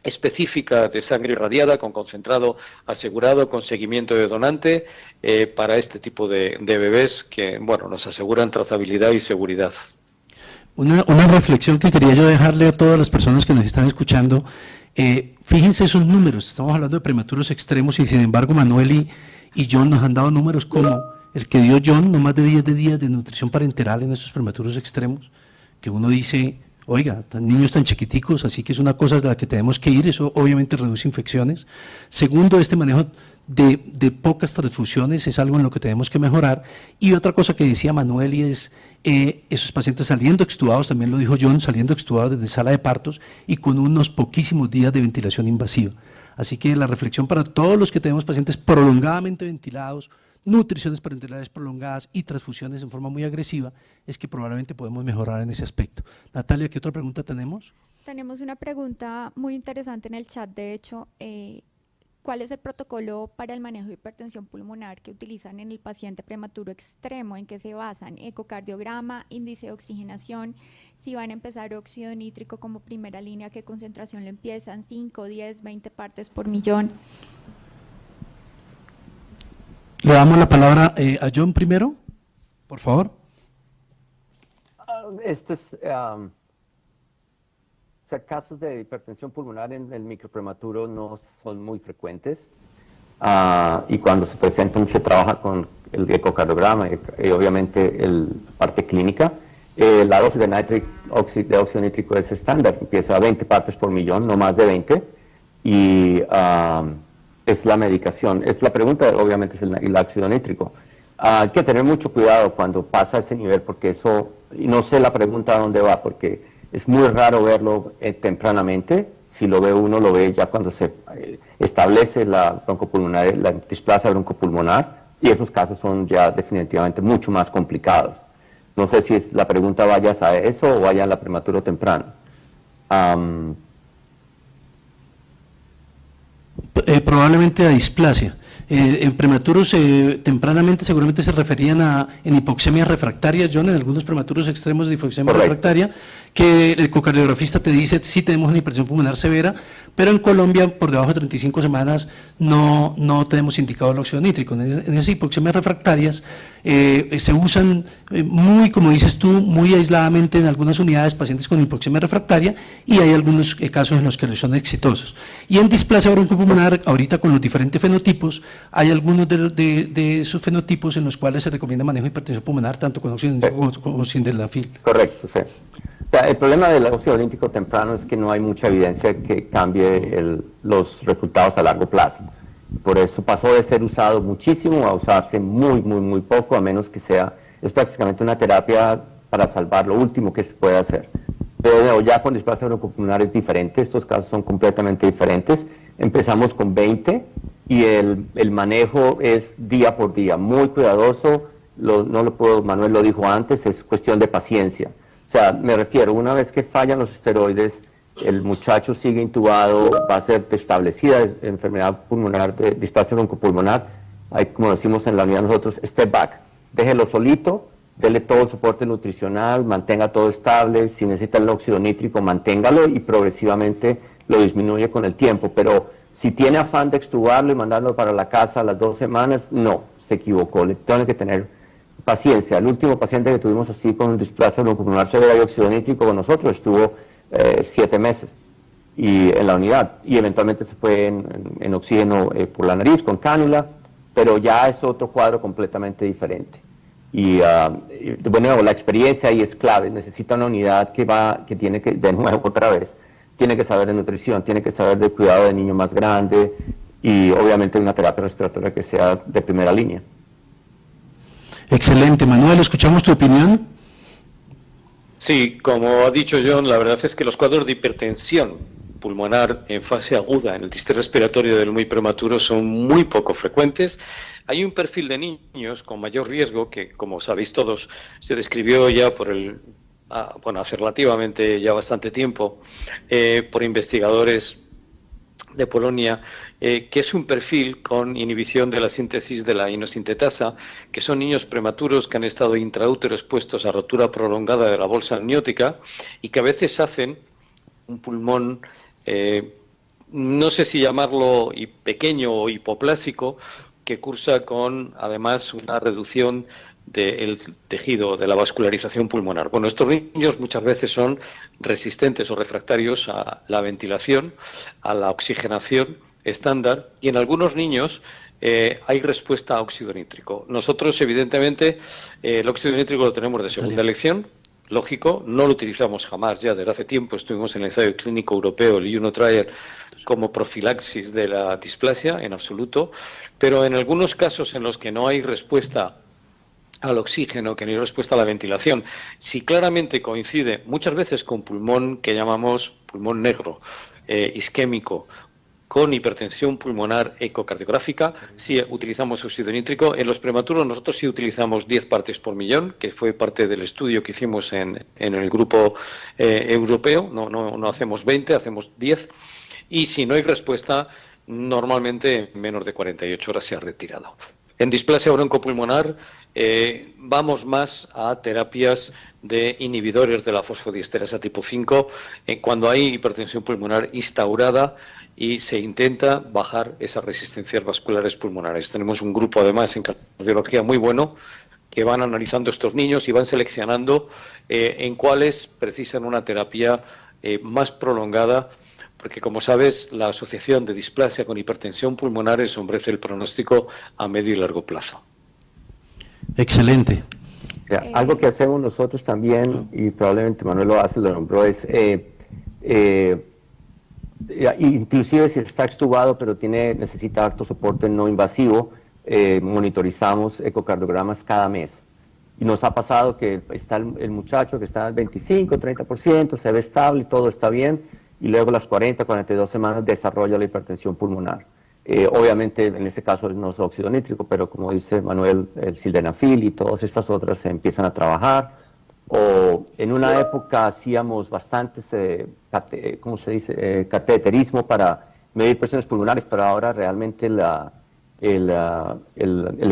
específica de sangre irradiada con concentrado asegurado, con seguimiento de donante, para este tipo de bebés que, bueno, nos aseguran trazabilidad y seguridad. Una reflexión que quería yo dejarle a todas las personas que nos están escuchando. fíjense esos números, estamos hablando de prematuros extremos y sin embargo Manuel y John nos han dado números como el que dio John, no más de 10 días de nutrición parenteral en esos prematuros extremos, que uno dice, oiga, niños tan chiquiticos, así que es una cosa de la que tenemos que ir, eso obviamente reduce infecciones. Segundo, este manejo de pocas transfusiones es algo en lo que tenemos que mejorar. Y otra cosa que decía Manuel y es esos pacientes saliendo extubados, también lo dijo John, saliendo extubados desde sala de partos y con unos poquísimos días de ventilación invasiva. Así que la reflexión para todos los que tenemos pacientes prolongadamente ventilados, nutriciones parenterales prolongadas y transfusiones en forma muy agresiva, es que probablemente podemos mejorar en ese aspecto. Natalia, ¿qué otra pregunta tenemos? Tenemos una pregunta muy interesante en el chat, de hecho, ¿cuál es el protocolo para el manejo de hipertensión pulmonar que utilizan en el paciente prematuro extremo? ¿En qué se basan? Ecocardiograma, índice de oxigenación, si van a empezar óxido nítrico como primera línea, ¿qué concentración le empiezan? 5, 10, 20 partes por millón. Le damos la palabra a John primero, por favor. Casos de hipertensión pulmonar en el microprematuro no son muy frecuentes y cuando se presentan se trabaja con el ecocardiograma y obviamente la parte clínica. La dosis de óxido nítrico es estándar, empieza a 20 partes por millón, no más de 20, y es la medicación. La pregunta obviamente es el óxido nítrico. Hay que tener mucho cuidado cuando pasa ese nivel porque eso, y no sé la pregunta a dónde va, porque es muy raro verlo tempranamente. Si lo ve uno, lo ve ya cuando se establece la broncopulmonar, la displasia broncopulmonar, y esos casos son ya definitivamente mucho más complicados. No sé si la pregunta vaya a eso o vaya a la prematuro temprano. Probablemente a displasia. En prematuros tempranamente seguramente se referían en hipoxemia refractaria, John, en algunos prematuros extremos de hipoxemia refractaria, que el ecocardiografista te dice sí tenemos una hipertensión pulmonar severa, pero en Colombia por debajo de 35 semanas no tenemos indicado el óxido nítrico. En esas hipoxemias refractarias se usan muy, como dices tú, muy aisladamente en algunas unidades pacientes con hipoxemia refractaria y hay algunos casos en los que son exitosos. Y en displasia broncopulmonar, ahorita con los diferentes fenotipos, hay algunos de esos fenotipos en los cuales se recomienda manejo de hipertensión pulmonar tanto con óxido nítrico como sin sildenafil. Correcto, sí. O sea, el problema del óxido nítrico temprano es que no hay mucha evidencia que cambie los resultados a largo plazo. Por eso pasó de ser usado muchísimo a usarse muy poco, a menos que es prácticamente una terapia para salvar lo último que se puede hacer. Pero ya con displasia broncopulmonar es diferente, estos casos son completamente diferentes. Empezamos con 20 y el manejo es día por día, muy cuidadoso. Manuel lo dijo antes, es cuestión de paciencia. O sea, me refiero, una vez que fallan los esteroides, el muchacho sigue intubado, va a ser establecida enfermedad pulmonar, de displasia broncopulmonar, hay, como decimos en la unidad nosotros, step back, déjelo solito, dele todo el soporte nutricional, mantenga todo estable, si necesita el óxido nítrico, manténgalo y progresivamente lo disminuye con el tiempo, pero si tiene afán de extubarlo y mandarlo para la casa a las 2 semanas, no, se equivocó, le tiene que tener paciencia. El último paciente que tuvimos así con displasia broncopulmonar severa y óxido nítrico con nosotros estuvo 7 meses en la unidad y eventualmente se fue en oxígeno por la nariz con cánula, pero ya es otro cuadro completamente diferente. Y bueno, la experiencia ahí es clave, necesita una unidad que tiene que, de nuevo otra vez, tiene que saber de nutrición, tiene que saber de cuidado de niño más grande y obviamente una terapia respiratoria que sea de primera línea. Excelente. Manuel, ¿escuchamos tu opinión? Sí, como ha dicho John, la verdad es que los cuadros de hipertensión pulmonar en fase aguda en el sistema respiratorio del muy prematuro son muy poco frecuentes. Hay un perfil de niños con mayor riesgo que, como sabéis todos, se describió ya hace relativamente ya bastante tiempo por investigadores de Polonia, que es un perfil con inhibición de la síntesis de la inosintetasa, que son niños prematuros que han estado intraútero expuestos a rotura prolongada de la bolsa amniótica y que a veces hacen un pulmón, no sé si llamarlo pequeño o hipoplásico, que cursa con además una reducción del tejido, de la vascularización pulmonar. Bueno, estos niños muchas veces son resistentes o refractarios a la ventilación, a la oxigenación estándar, y en algunos niños hay respuesta a óxido nítrico. Nosotros, evidentemente, el óxido nítrico lo tenemos de segunda elección, lógico, no lo utilizamos jamás ya, desde hace tiempo estuvimos en el ensayo clínico europeo, el UNO Trial, como profilaxis de la displasia, en absoluto, pero en algunos casos en los que no hay respuesta al oxígeno, que no hay respuesta a la ventilación, si claramente coincide muchas veces con pulmón que llamamos pulmón negro, isquémico, con hipertensión pulmonar ecocardiográfica, sí utilizamos óxido nítrico. En los prematuros nosotros sí utilizamos 10 partes por millón, que fue parte del estudio que hicimos en el grupo europeo. No hacemos 20, hacemos 10. Y si no hay respuesta, normalmente en menos de 48 horas se ha retirado. En displasia broncopulmonar vamos más a terapias de inhibidores de la fosfodiesterasa tipo 5 cuando hay hipertensión pulmonar instaurada y se intenta bajar esas resistencias vasculares pulmonares. Tenemos un grupo además en cardiología muy bueno que van analizando estos niños y van seleccionando en cuáles precisan una terapia más prolongada, porque como sabes, la asociación de displasia con hipertensión pulmonar ensombrece el pronóstico a medio y largo plazo. Excelente. O sea, algo que hacemos nosotros también, y probablemente Manuel lo hace, lo nombró, es inclusive si está extubado pero necesita harto soporte no invasivo, monitorizamos ecocardiogramas cada mes. Y nos ha pasado que está el muchacho que está al 25, 30%, se ve estable, todo está bien, y luego a las 40, 42 semanas desarrolla la hipertensión pulmonar. Obviamente en este caso no es óxido nítrico, pero como dice Manuel, el sildenafil y todas estas otras se empiezan a trabajar. O en una época hacíamos bastantes, ¿cómo se dice?, cateterismo para medir presiones pulmonares, pero ahora realmente el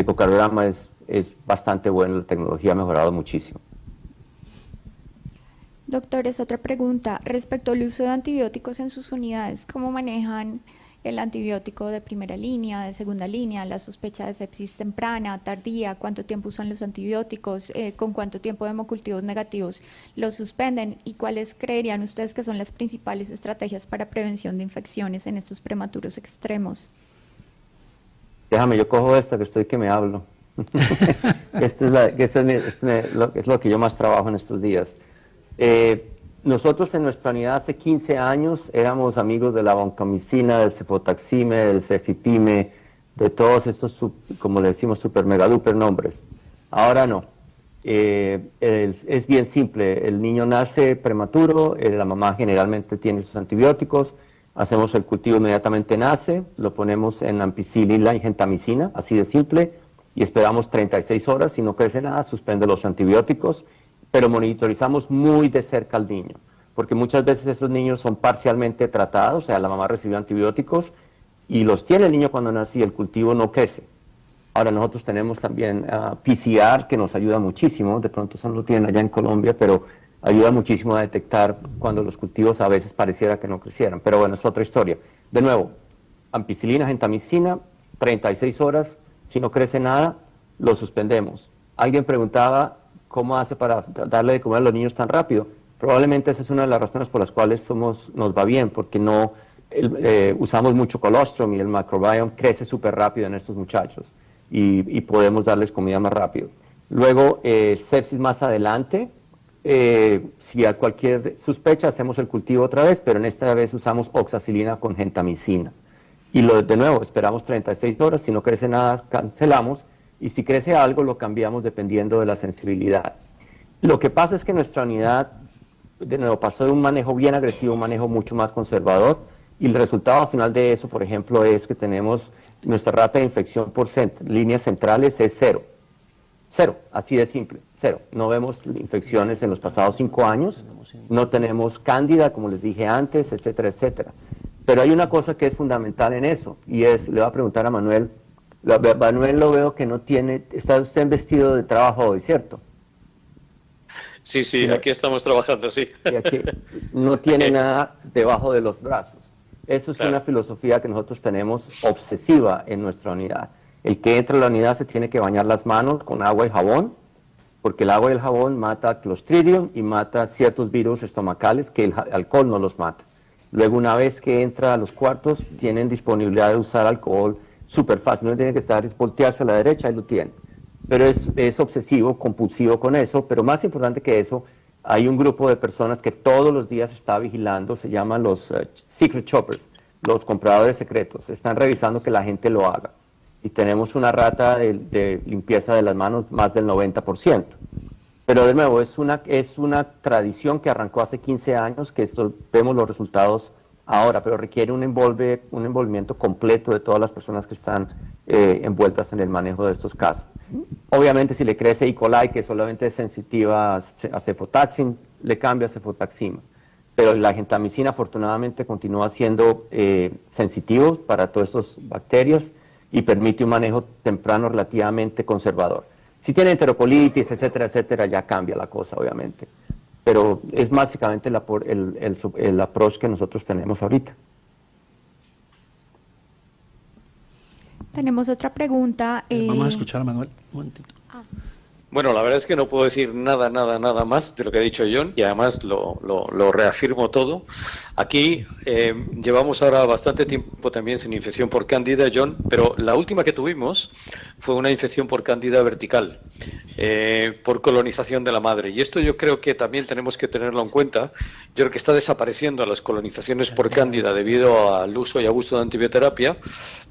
ecocardiograma es bastante bueno, la tecnología ha mejorado muchísimo. Doctores, otra pregunta. Respecto al uso de antibióticos en sus unidades, ¿cómo manejan el antibiótico de primera línea, de segunda línea, la sospecha de sepsis temprana, tardía? ¿Cuánto tiempo usan los antibióticos? ¿Con cuánto tiempo de hemocultivos negativos los suspenden? ¿Y cuáles creerían ustedes que son las principales estrategias para prevención de infecciones en estos prematuros extremos? Déjame, yo cojo esta que estoy que me hablo. Es lo que yo más trabajo en estos días. Nosotros en nuestra unidad hace 15 años éramos amigos de la vancomicina, del cefotaxime, del cefipime, de todos estos, como le decimos, super mega duper nombres. Ahora no. Es bien simple. El niño nace prematuro, la mamá generalmente tiene sus antibióticos, hacemos el cultivo inmediatamente nace, lo ponemos en ampicilina y gentamicina, así de simple, y esperamos 36 horas. Si no crece nada, suspende los antibióticos, pero monitorizamos muy de cerca al niño, porque muchas veces esos niños son parcialmente tratados, o sea, la mamá recibió antibióticos y los tiene el niño cuando nace y el cultivo no crece. Ahora nosotros tenemos también PCR que nos ayuda muchísimo, de pronto eso no lo tienen allá en Colombia, pero ayuda muchísimo a detectar cuando los cultivos a veces pareciera que no crecieran, pero bueno, es otra historia. De nuevo, ampicilina, gentamicina, 36 horas, si no crece nada, lo suspendemos. Alguien preguntaba, ¿cómo hace para darle de comer a los niños tan rápido? Probablemente esa es una de las razones por las cuales nos va bien, porque no usamos mucho colostrum y el microbiome crece súper rápido en estos muchachos y podemos darles comida más rápido. Luego, sepsis más adelante, si hay cualquier sospecha hacemos el cultivo otra vez, pero en esta vez usamos oxacilina con gentamicina. Y de nuevo, esperamos 36 horas, si no crece nada, cancelamos. Y si crece algo, lo cambiamos dependiendo de la sensibilidad. Lo que pasa es que nuestra unidad, de nuevo, pasó de un manejo bien agresivo a un manejo mucho más conservador, y el resultado final de eso, por ejemplo, es que tenemos nuestra rata de infección por líneas centrales es 0. 0, así de simple, 0. No vemos infecciones en los pasados 5 años, no tenemos cándida, como les dije antes, etcétera, etcétera. Pero hay una cosa que es fundamental en eso, y es, le voy a preguntar a Manuel, Manuel lo veo que no tiene, está usted vestido de trabajo hoy, ¿cierto? Sí, aquí estamos trabajando, sí. Y aquí no tiene nada debajo de los brazos. Eso es una filosofía que nosotros tenemos obsesiva en nuestra unidad. El que entra a la unidad se tiene que bañar las manos con agua y jabón, porque el agua y el jabón mata Clostridium y mata ciertos virus estomacales que el alcohol no los mata. Luego, una vez que entra a los cuartos, tienen disponibilidad de usar alcohol súper fácil, no tiene que estar, es voltearse a la derecha y lo tienen. Pero es obsesivo, compulsivo con eso, pero más importante que eso, hay un grupo de personas que todos los días está vigilando, se llaman los secret shoppers, los compradores secretos, están revisando que la gente lo haga. Y tenemos una rata de limpieza de las manos más del 90%. Pero de nuevo, es una tradición que arrancó hace 15 años, que vemos los resultados ahora, pero requiere un envolvimiento completo de todas las personas que están envueltas en el manejo de estos casos. Obviamente, si le crece E. coli, que solamente es sensitiva a cefotaxim, le cambia a cefotaxima. Pero la gentamicina, afortunadamente, continúa siendo sensitivo para todas estas bacterias y permite un manejo temprano relativamente conservador. Si tiene enterocolitis, etcétera, etcétera, ya cambia la cosa, obviamente. Pero es básicamente el approach que nosotros tenemos ahorita. Tenemos otra pregunta. Vamos a escuchar a Manuel. Un momentito. Bueno, la verdad es que no puedo decir nada más de lo que ha dicho John, y además lo reafirmo todo. Aquí llevamos ahora bastante tiempo también sin infección por cándida, John, pero la última que tuvimos fue una infección por cándida vertical, por colonización de la madre. Y esto yo creo que también tenemos que tenerlo en cuenta. Yo creo que está desapareciendo las colonizaciones por cándida debido al uso y abuso de antibioterapia,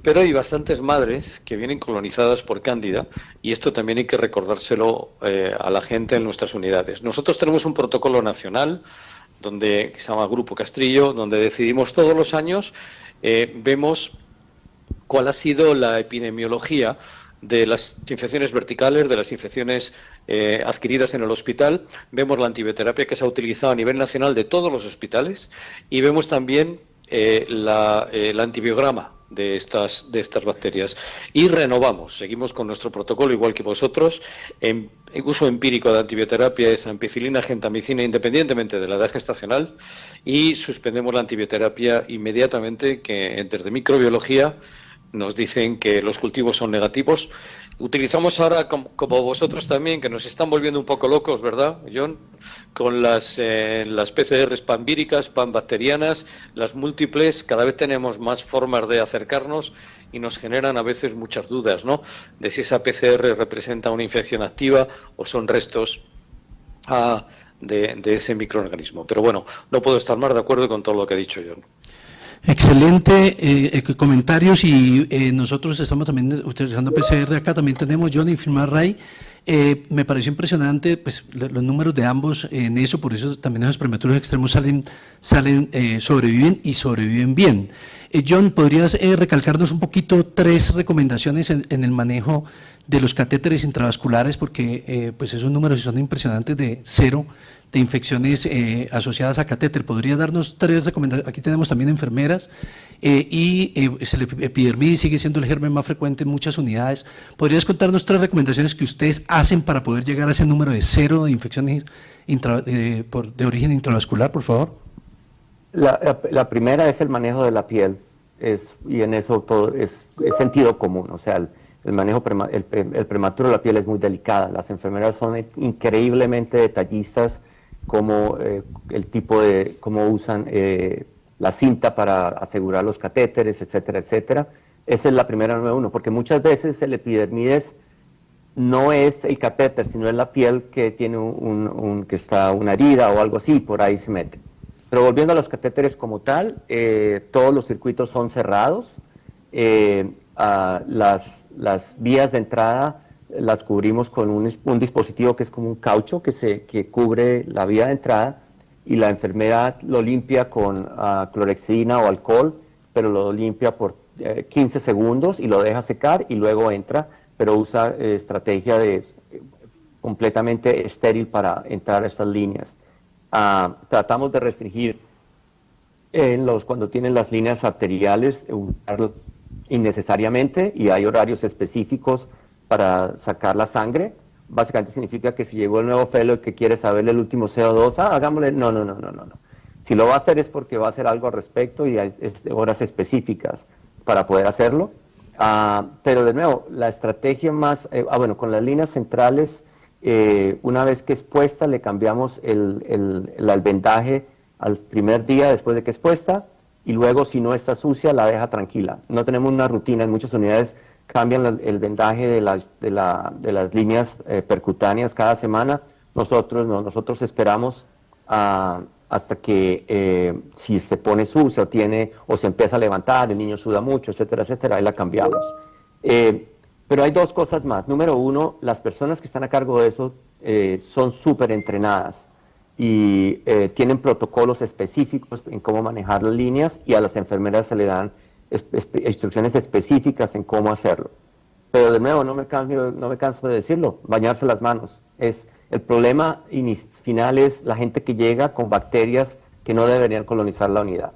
pero hay bastantes madres que vienen colonizadas por cándida, y esto también hay que recordárselo a la gente en nuestras unidades. Nosotros tenemos un protocolo nacional que se llama Grupo Castrillo, donde decidimos todos los años, vemos cuál ha sido la epidemiología de las infecciones verticales, de las infecciones adquiridas en el hospital, vemos la antibioterapia que se ha utilizado a nivel nacional de todos los hospitales, y vemos también el antibiograma de estas bacterias, y renovamos, seguimos con nuestro protocolo igual que vosotros, en uso empírico de antibioterapia es ampicilina, gentamicina, independientemente de la edad gestacional, y suspendemos la antibioterapia inmediatamente que desde microbiología nos dicen que los cultivos son negativos. Utilizamos ahora, como vosotros también, que nos están volviendo un poco locos, ¿verdad, John? Con las PCRs panvíricas, panbacterianas, las múltiples, cada vez tenemos más formas de acercarnos y nos generan a veces muchas dudas, ¿no? De si esa PCR representa una infección activa o son restos de ese microorganismo. Pero bueno, no puedo estar más de acuerdo con todo lo que ha dicho John. Excelente comentarios, y nosotros estamos también utilizando PCR. Acá también tenemos John y Firmar Ray. Me pareció impresionante pues, los números de ambos en eso, por eso también esos prematuros extremos sobreviven y sobreviven bien. John, ¿podrías recalcarnos un poquito 3 recomendaciones en el manejo de los catéteres intravasculares? Porque pues esos números son impresionantes, de 0 de infecciones asociadas a catéter. ¿Podría darnos 3 recomendaciones? Aquí tenemos también enfermeras y el epidermidis sigue siendo el germen más frecuente en muchas unidades. ¿Podrías contarnos 3 recomendaciones que ustedes hacen para poder llegar a ese número de 0 de infecciones de origen intravascular, por favor? La primera es el manejo de la piel, y en eso todo es sentido común. O sea, el manejo el prematuro de la piel es muy delicada. Las enfermeras son increíblemente detallistas, como el tipo de cómo usan la cinta para asegurar los catéteres, etcétera, etcétera. Esa es la primera número 1, porque muchas veces el epidermides no es el catéter, sino es la piel que tiene que está una herida o algo así, por ahí se mete. Pero volviendo a los catéteres como tal, todos los circuitos son cerrados. Las vías de entrada las cubrimos con un dispositivo que es como un caucho que cubre la vía de entrada, y la enfermera lo limpia con clorexidina o alcohol, pero lo limpia por 15 segundos y lo deja secar y luego entra, pero usa estrategia completamente estéril para entrar a estas líneas. Tratamos de restringir cuando tienen las líneas arteriales, innecesariamente, y hay horarios específicos para sacar la sangre. Básicamente significa que si llegó el nuevo fellow que quiere saber el último CO2, hagámosle, no. Si lo va a hacer es porque va a hacer algo al respecto, y hay horas específicas para poder hacerlo. Pero de nuevo, la estrategia más, con las líneas centrales Una vez que es puesta, le cambiamos el vendaje al primer día después de que es puesta, y luego si no está sucia la deja tranquila. No tenemos una rutina, en muchas unidades cambian el vendaje de las líneas percutáneas cada semana. Nosotros no, nosotros esperamos hasta que si se pone sucia o se empieza a levantar, el niño suda mucho, etcétera, etcétera, ahí la cambiamos. Pero hay dos cosas más. Número uno, las personas que están a cargo de eso son súper entrenadas y tienen protocolos específicos en cómo manejar las líneas, y a las enfermeras se le dan instrucciones específicas en cómo hacerlo. Pero de nuevo, no me canso de decirlo, bañarse las manos. El problema final es la gente que llega con bacterias que no deberían colonizar la unidad.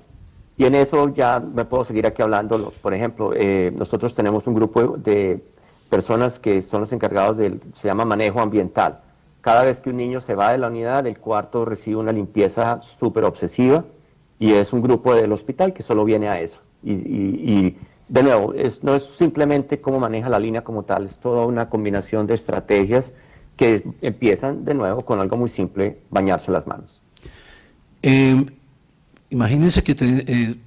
Y en eso ya me puedo seguir aquí hablando. Por ejemplo, nosotros tenemos un grupo de personas que son los encargados se llama manejo ambiental. Cada vez que un niño se va de la unidad, el cuarto recibe una limpieza súper obsesiva, y es un grupo del hospital que solo viene a eso. Y de nuevo, no es simplemente cómo maneja la línea como tal, es toda una combinación de estrategias que empiezan de nuevo con algo muy simple: bañarse las manos. Imagínense que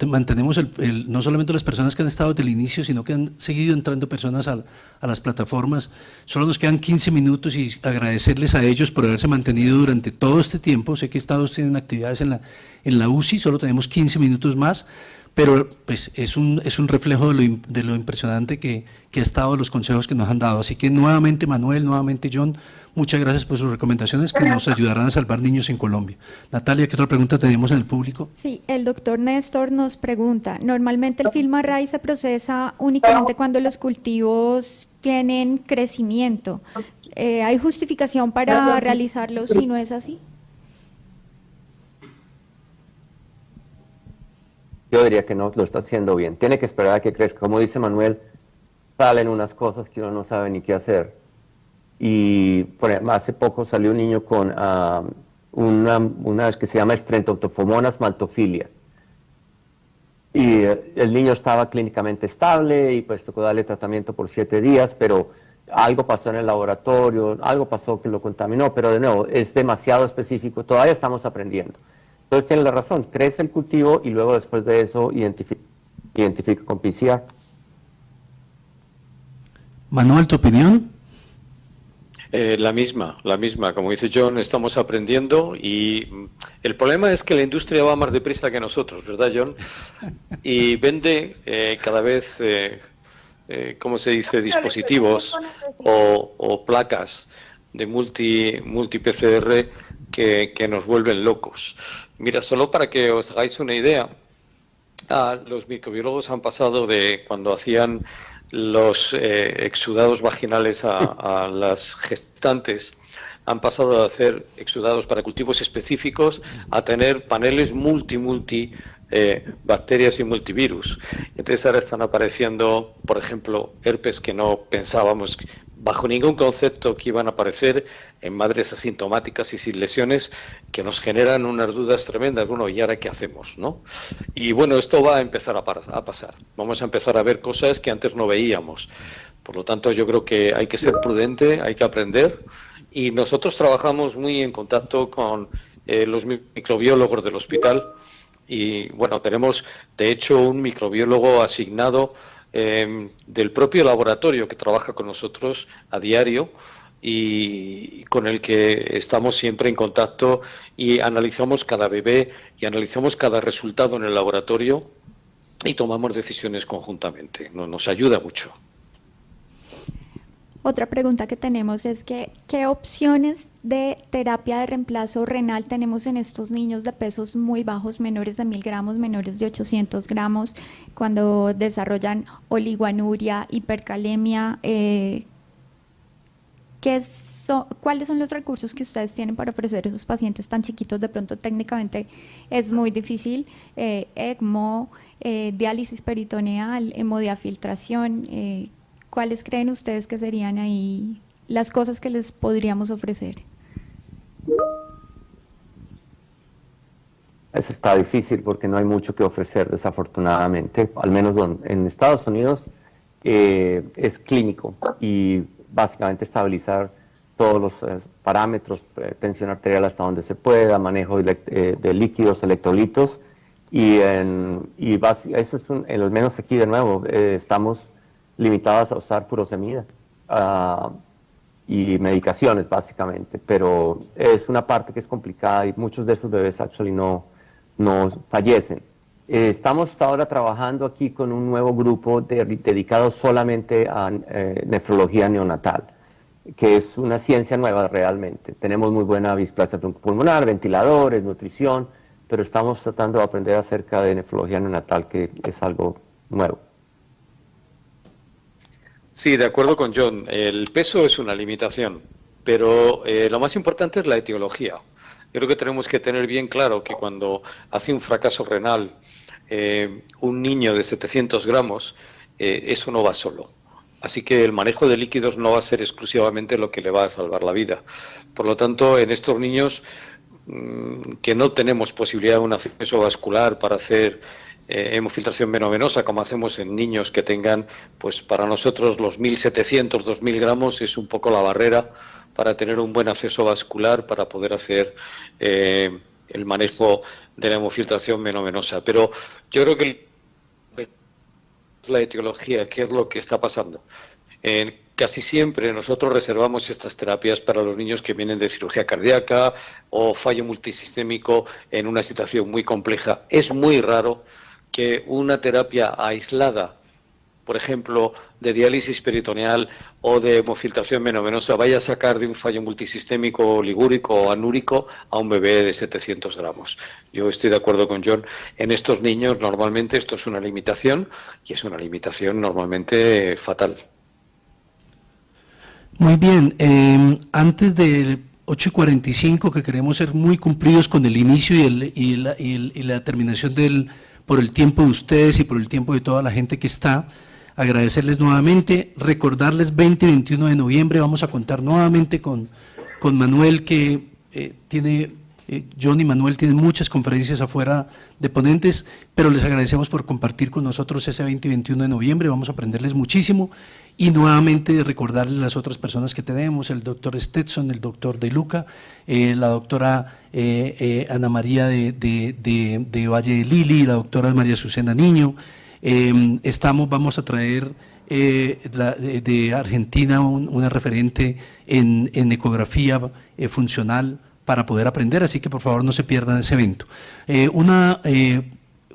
mantenemos no solamente las personas que han estado desde el inicio, sino que han seguido entrando personas a las plataformas. Solo nos quedan 15 minutos y agradecerles a ellos por haberse mantenido durante todo este tiempo. Sé que todos tienen actividades en la UCI, solo tenemos 15 minutos más, pero pues es un reflejo de lo impresionante que ha estado los consejos que nos han dado. Así que nuevamente Manuel, nuevamente John, muchas gracias por sus recomendaciones que nos ayudarán a salvar niños en Colombia. Natalia, ¿qué otra pregunta tenemos en el público? Sí, el doctor Néstor nos pregunta, normalmente el FilmArray se procesa únicamente cuando los cultivos tienen crecimiento. ¿Hay justificación para realizarlo si no es así? Yo diría que no, lo está haciendo bien. Tiene que esperar a que crezca. Como dice Manuel, salen unas cosas que uno no sabe ni qué hacer. Y hace poco salió un niño con una que se llama Strenotophomonas maltophilia. Y el niño estaba clínicamente estable y pues tocó darle tratamiento por 7 días, pero algo pasó en el laboratorio, algo pasó que lo contaminó, pero de nuevo, es demasiado específico, todavía estamos aprendiendo. Entonces tiene la razón, crece el cultivo y luego después de eso identifica con PCR. Manuel, ¿tu opinión? La misma, como dice John, estamos aprendiendo, y el problema es que la industria va más deprisa que nosotros, ¿verdad, John? Y vende cada vez, ¿cómo se dice?, dispositivos o placas de multi-PCR que nos vuelven locos. Mira, solo para que os hagáis una idea, los microbiólogos han pasado de cuando hacían los exudados vaginales a las gestantes, han pasado de hacer exudados para cultivos específicos a tener paneles multi bacterias y multivirus. Entonces ahora están apareciendo, por ejemplo, herpes que no pensábamos bajo ningún concepto que iban a aparecer en madres asintomáticas y sin lesiones, que nos generan unas dudas tremendas. Bueno, ¿y ahora qué hacemos, no? Y bueno, esto va a empezar a pasar. Vamos a empezar a ver cosas que antes no veíamos. Por lo tanto, yo creo que hay que ser prudente, hay que aprender. Y nosotros trabajamos muy en contacto con los microbiólogos del hospital. Y bueno, tenemos de hecho un microbiólogo asignado del propio laboratorio que trabaja con nosotros a diario y con el que estamos siempre en contacto, y analizamos cada bebé y analizamos cada resultado en el laboratorio y tomamos decisiones conjuntamente. Nos ayuda mucho. Otra pregunta que tenemos es que, ¿qué opciones de terapia de reemplazo renal tenemos en estos niños de pesos muy bajos, menores de 1000 gramos, menores de 800 gramos, cuando desarrollan oligoanuria, hipercalemia? ¿Cuáles son los recursos que ustedes tienen para ofrecer a esos pacientes tan chiquitos? De pronto técnicamente es muy difícil, ECMO, diálisis peritoneal, hemodiafiltración. ¿Cuáles creen ustedes que serían ahí las cosas que les podríamos ofrecer? Eso está difícil porque no hay mucho que ofrecer, desafortunadamente. Al menos en Estados Unidos es clínico y básicamente estabilizar todos los parámetros, tensión arterial hasta donde se pueda, manejo de líquidos, electrolitos, eso es al menos aquí de nuevo, estamos limitados a usar furosemidas y medicaciones básicamente, pero es una parte que es complicada y muchos de esos bebés actually no fallecen. Estamos ahora trabajando aquí con un nuevo grupo dedicado solamente a nefrología neonatal, que es una ciencia nueva realmente. Tenemos muy buena displasia pulmonar, ventiladores, nutrición, pero estamos tratando de aprender acerca de nefrología neonatal, que es algo nuevo. Sí, de acuerdo con John. El peso es una limitación, pero lo más importante es la etiología. Yo creo que tenemos que tener bien claro que cuando hace un fracaso renal un niño de 700 gramos, eso no va solo. Así que el manejo de líquidos no va a ser exclusivamente lo que le va a salvar la vida. Por lo tanto, en estos niños que no tenemos posibilidad de un acceso vascular para hacer hemofiltración venovenosa, como hacemos en niños que tengan, pues para nosotros los 1.700, 2.000 gramos es un poco la barrera para tener un buen acceso vascular, para poder hacer el manejo de la hemofiltración venovenosa. Pero yo creo que la etiología, ¿qué es lo que está pasando? Casi siempre nosotros reservamos estas terapias para los niños que vienen de cirugía cardíaca o fallo multisistémico en una situación muy compleja. Es muy raro que una terapia aislada, por ejemplo, de diálisis peritoneal o de hemofiltración venovenosa, vaya a sacar de un fallo multisistémico ligúrico o anúrico a un bebé de 700 gramos. Yo estoy de acuerdo con John. En estos niños normalmente esto es una limitación y es una limitación normalmente fatal. Muy bien, antes del 8:45, que queremos ser muy cumplidos con el inicio y la terminación por el tiempo de ustedes y por el tiempo de toda la gente que está, agradecerles nuevamente, recordarles 20 y 21 de noviembre, vamos a contar nuevamente con Manuel, que John y Manuel tienen muchas conferencias afuera de ponentes, pero les agradecemos por compartir con nosotros ese 20 y 21 de noviembre, vamos a aprenderles muchísimo. Y nuevamente recordarles las otras personas que tenemos, el doctor Stetson, el doctor De Luca, la doctora Ana María de Valle de Lili, la doctora María Azucena Niño. Vamos a traer de Argentina una referente en ecografía funcional para poder aprender, así que por favor no se pierdan ese evento.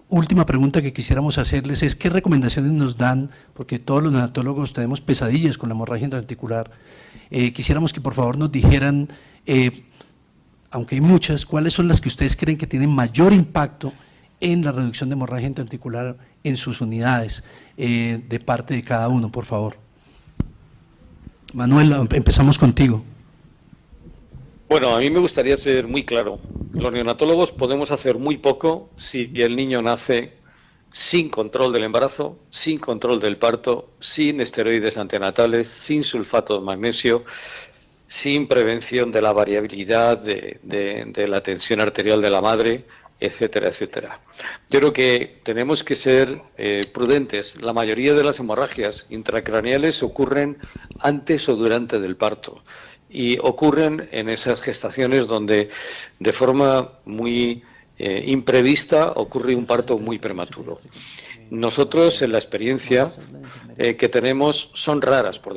Última pregunta que quisiéramos hacerles es ¿qué recomendaciones nos dan? Porque todos los neonatólogos tenemos pesadillas con la hemorragia intraarticular. Quisiéramos que por favor nos dijeran, aunque hay muchas, ¿cuáles son las que ustedes creen que tienen mayor impacto en la reducción de hemorragia intraarticular en sus unidades, de parte de cada uno, por favor? Manuel, empezamos contigo. Bueno, a mí me gustaría ser muy claro. Los neonatólogos podemos hacer muy poco si el niño nace sin control del embarazo, sin control del parto, sin esteroides antenatales, sin sulfato de magnesio, sin prevención de la variabilidad de la tensión arterial de la madre, etcétera, etcétera. Yo creo que tenemos que ser prudentes. La mayoría de las hemorragias intracraneales ocurren antes o durante del parto. Y ocurren en esas gestaciones donde de forma muy imprevista ocurre un parto muy prematuro. Nosotros, en la experiencia que tenemos, son raras por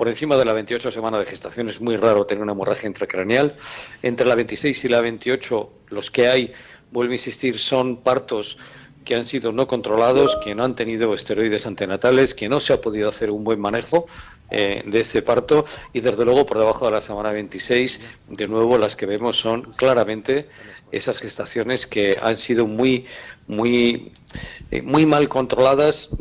encima de la 28 semana de gestación. Es muy raro tener una hemorragia intracraneal. Entre la 26 y la 28, los que hay, vuelvo a insistir, son partos que han sido no controlados, que no han tenido esteroides antenatales, que no se ha podido hacer un buen manejo de ese parto, y desde luego por debajo de la semana 26, de nuevo las que vemos son claramente esas gestaciones que han sido muy mal controladas,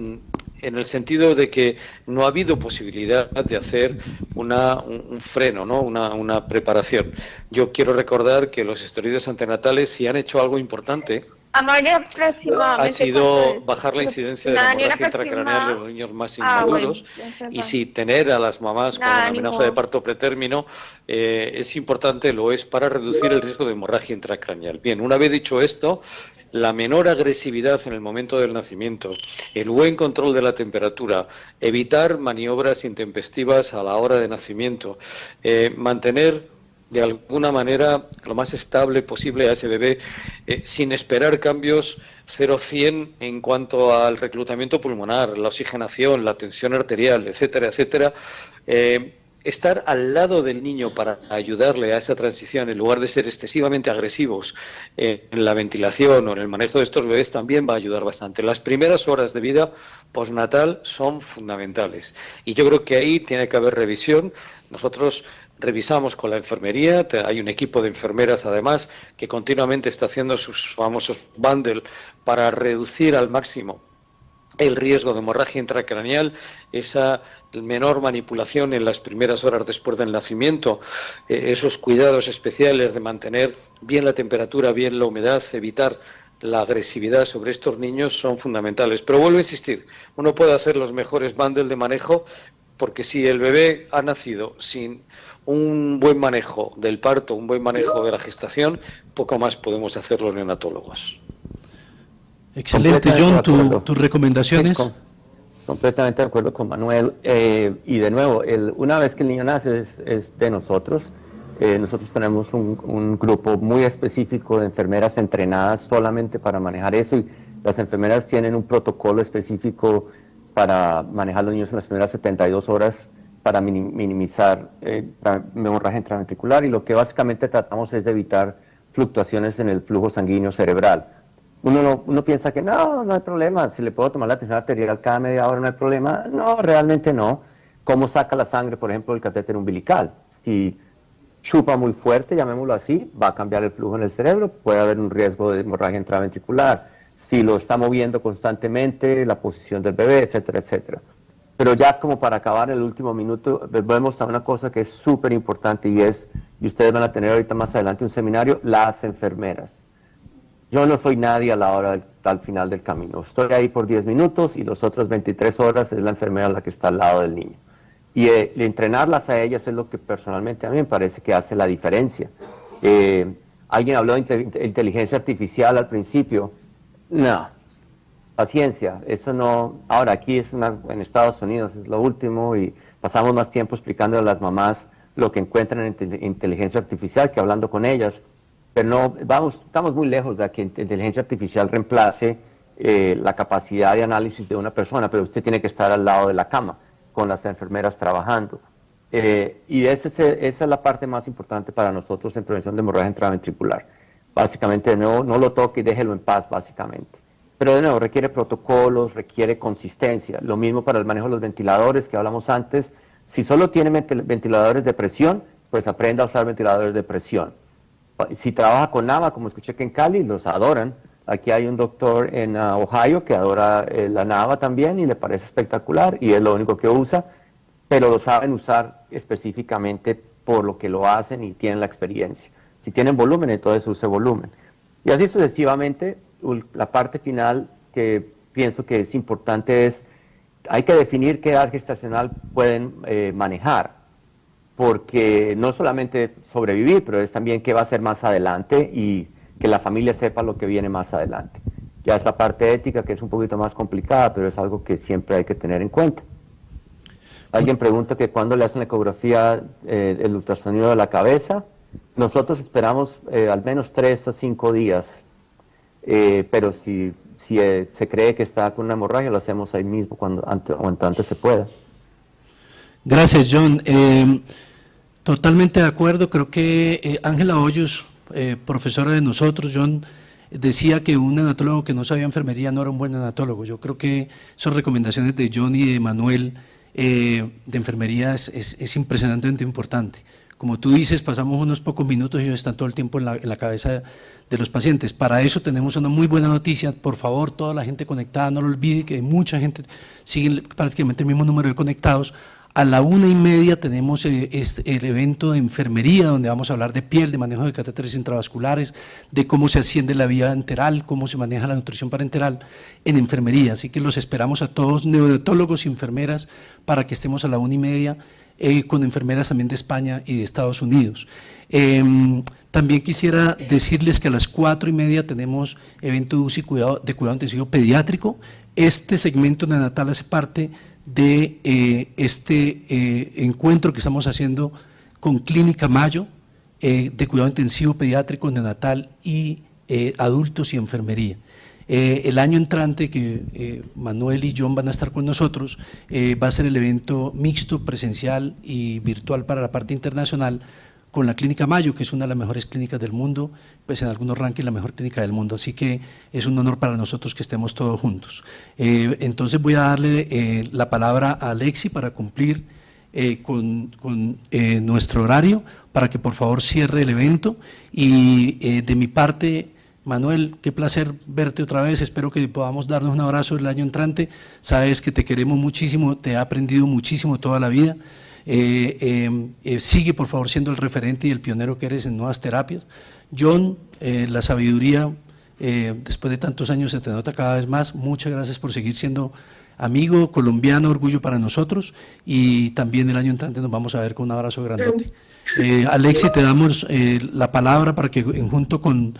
en el sentido de que no ha habido posibilidad de hacer un freno, ¿no? una preparación. Yo quiero recordar que los esteroides antenatales, si han hecho algo importante, ha sido bajar la incidencia de la hemorragia intracraneal en los niños más inmaduros, y si tener a las mamás con una amenaza de parto pretérmino es importante, lo es para reducir el riesgo de hemorragia intracraneal. Bien, una vez dicho esto, la menor agresividad en el momento del nacimiento, el buen control de la temperatura, evitar maniobras intempestivas a la hora de nacimiento, mantener de alguna manera lo más estable posible a ese bebé, sin esperar cambios 0-100 en cuanto al reclutamiento pulmonar, la oxigenación, la tensión arterial, etcétera, etcétera. Estar al lado del niño para ayudarle a esa transición, en lugar de ser excesivamente agresivos en la ventilación o en el manejo de estos bebés, también va a ayudar bastante. Las primeras horas de vida postnatal son fundamentales y yo creo que ahí tiene que haber revisión. Nosotros revisamos con la enfermería, hay un equipo de enfermeras además que continuamente está haciendo sus famosos bundle para reducir al máximo el riesgo de hemorragia intracraneal, esa menor manipulación en las primeras horas después del nacimiento, esos cuidados especiales de mantener bien la temperatura, bien la humedad, evitar la agresividad sobre estos niños son fundamentales. Pero vuelvo a insistir, uno puede hacer los mejores bundles de manejo, porque si el bebé ha nacido sin un buen manejo del parto, un buen manejo de la gestación, poco más podemos hacer los neonatólogos. Excelente, John, tus recomendaciones. Sí, completamente de acuerdo con Manuel. Y de nuevo, una vez que el niño nace es de nosotros. Nosotros tenemos un grupo muy específico de enfermeras entrenadas solamente para manejar eso, y las enfermeras tienen un protocolo específico para manejar a los niños en las primeras 72 horas para minimizar la hemorragia intraventricular, y lo que básicamente tratamos es de evitar fluctuaciones en el flujo sanguíneo cerebral. Uno piensa que no hay problema, si le puedo tomar la tensión arterial cada media hora no hay problema. No, realmente no. ¿Cómo saca la sangre, por ejemplo, del catéter umbilical? Si chupa muy fuerte, llamémoslo así, va a cambiar el flujo en el cerebro, puede haber un riesgo de hemorragia intraventricular. Si lo está moviendo constantemente, la posición del bebé, etcétera, etcétera. Pero ya como para acabar el último minuto, vemos a una cosa que es súper importante, y ustedes van a tener ahorita más adelante un seminario, las enfermeras. Yo no soy nadie a la hora al final del camino. Estoy ahí por 10 minutos y los otros 23 horas es la enfermera la que está al lado del niño. Y entrenarlas a ellas es lo que personalmente a mí me parece que hace la diferencia. Alguien habló de inteligencia artificial al principio. No, paciencia, eso no. Ahora aquí en Estados Unidos es lo último, y pasamos más tiempo explicando a las mamás lo que encuentran en inteligencia artificial que hablando con ellas. Pero no, estamos muy lejos de que inteligencia artificial reemplace la capacidad de análisis de una persona, pero usted tiene que estar al lado de la cama con las enfermeras trabajando. Y esa es la parte más importante para nosotros en prevención de hemorragia intraventricular. Básicamente, no lo toque y déjelo en paz, básicamente. Pero de nuevo, requiere protocolos, requiere consistencia. Lo mismo para el manejo de los ventiladores que hablamos antes. Si solo tiene ventiladores de presión, pues aprenda a usar ventiladores de presión. Si trabaja con NAVA, como escuché que en Cali, los adoran. Aquí hay un doctor en Ohio que adora la NAVA también y le parece espectacular y es lo único que usa, pero lo saben usar específicamente por lo que lo hacen y tienen la experiencia. Si tienen volumen, entonces use volumen. Y así sucesivamente. La parte final que pienso que es importante es, hay que definir qué edad gestacional pueden manejar, porque no solamente sobrevivir, pero es también qué va a ser más adelante y que la familia sepa lo que viene más adelante. Ya es la parte ética, que es un poquito más complicada, pero es algo que siempre hay que tener en cuenta. Alguien pregunta que cuándo le hacen la ecografía, el ultrasonido de la cabeza. Nosotros esperamos al menos 3 a 5 días, pero si se cree que está con una hemorragia, lo hacemos ahí mismo, cuanto antes se pueda. Gracias, John. Totalmente de acuerdo. Creo que Ángela Hoyos, profesora de nosotros, John, decía que un neonatólogo que no sabía enfermería no era un buen neonatólogo. Yo creo que son recomendaciones de John y de Manuel de enfermería es impresionantemente importante. Como tú dices, pasamos unos pocos minutos y ellos están todo el tiempo en la cabeza de los pacientes. Para eso tenemos una muy buena noticia. Por favor, toda la gente conectada, no lo olvide que mucha gente sigue prácticamente el mismo número de conectados. A la 1:30 tenemos el evento de enfermería, donde vamos a hablar de piel, de manejo de catéteres intravasculares, de cómo se asciende la vía enteral, cómo se maneja la nutrición parenteral en enfermería. Así que los esperamos a todos, neonatólogos y enfermeras, para que estemos a la 1:30. con enfermeras también de España y de Estados Unidos. También quisiera decirles que a las 4:30 tenemos evento de UCI de cuidado intensivo pediátrico. Este segmento neonatal hace parte de este encuentro que estamos haciendo con Clínica Mayo, de cuidado intensivo pediátrico, neonatal y adultos y enfermería. El año entrante, que Manuel y John van a estar con nosotros, va a ser el evento mixto, presencial y virtual para la parte internacional, con la Clínica Mayo, que es una de las mejores clínicas del mundo, pues en algunos rankings la mejor clínica del mundo, así que es un honor para nosotros que estemos todos juntos. Entonces voy a darle la palabra a Alexi para cumplir con nuestro horario, para que por favor cierre el evento, y de mi parte, Manuel, qué placer verte otra vez, espero que podamos darnos un abrazo el año entrante, sabes que te queremos muchísimo, te he aprendido muchísimo toda la vida. Sigue por favor siendo el referente y el pionero que eres en nuevas terapias. John, la sabiduría después de tantos años se te nota cada vez más. Muchas gracias por seguir siendo amigo colombiano, orgullo para nosotros, y también el año entrante nos vamos a ver con un abrazo grandote. Alexi, te damos la palabra para que junto con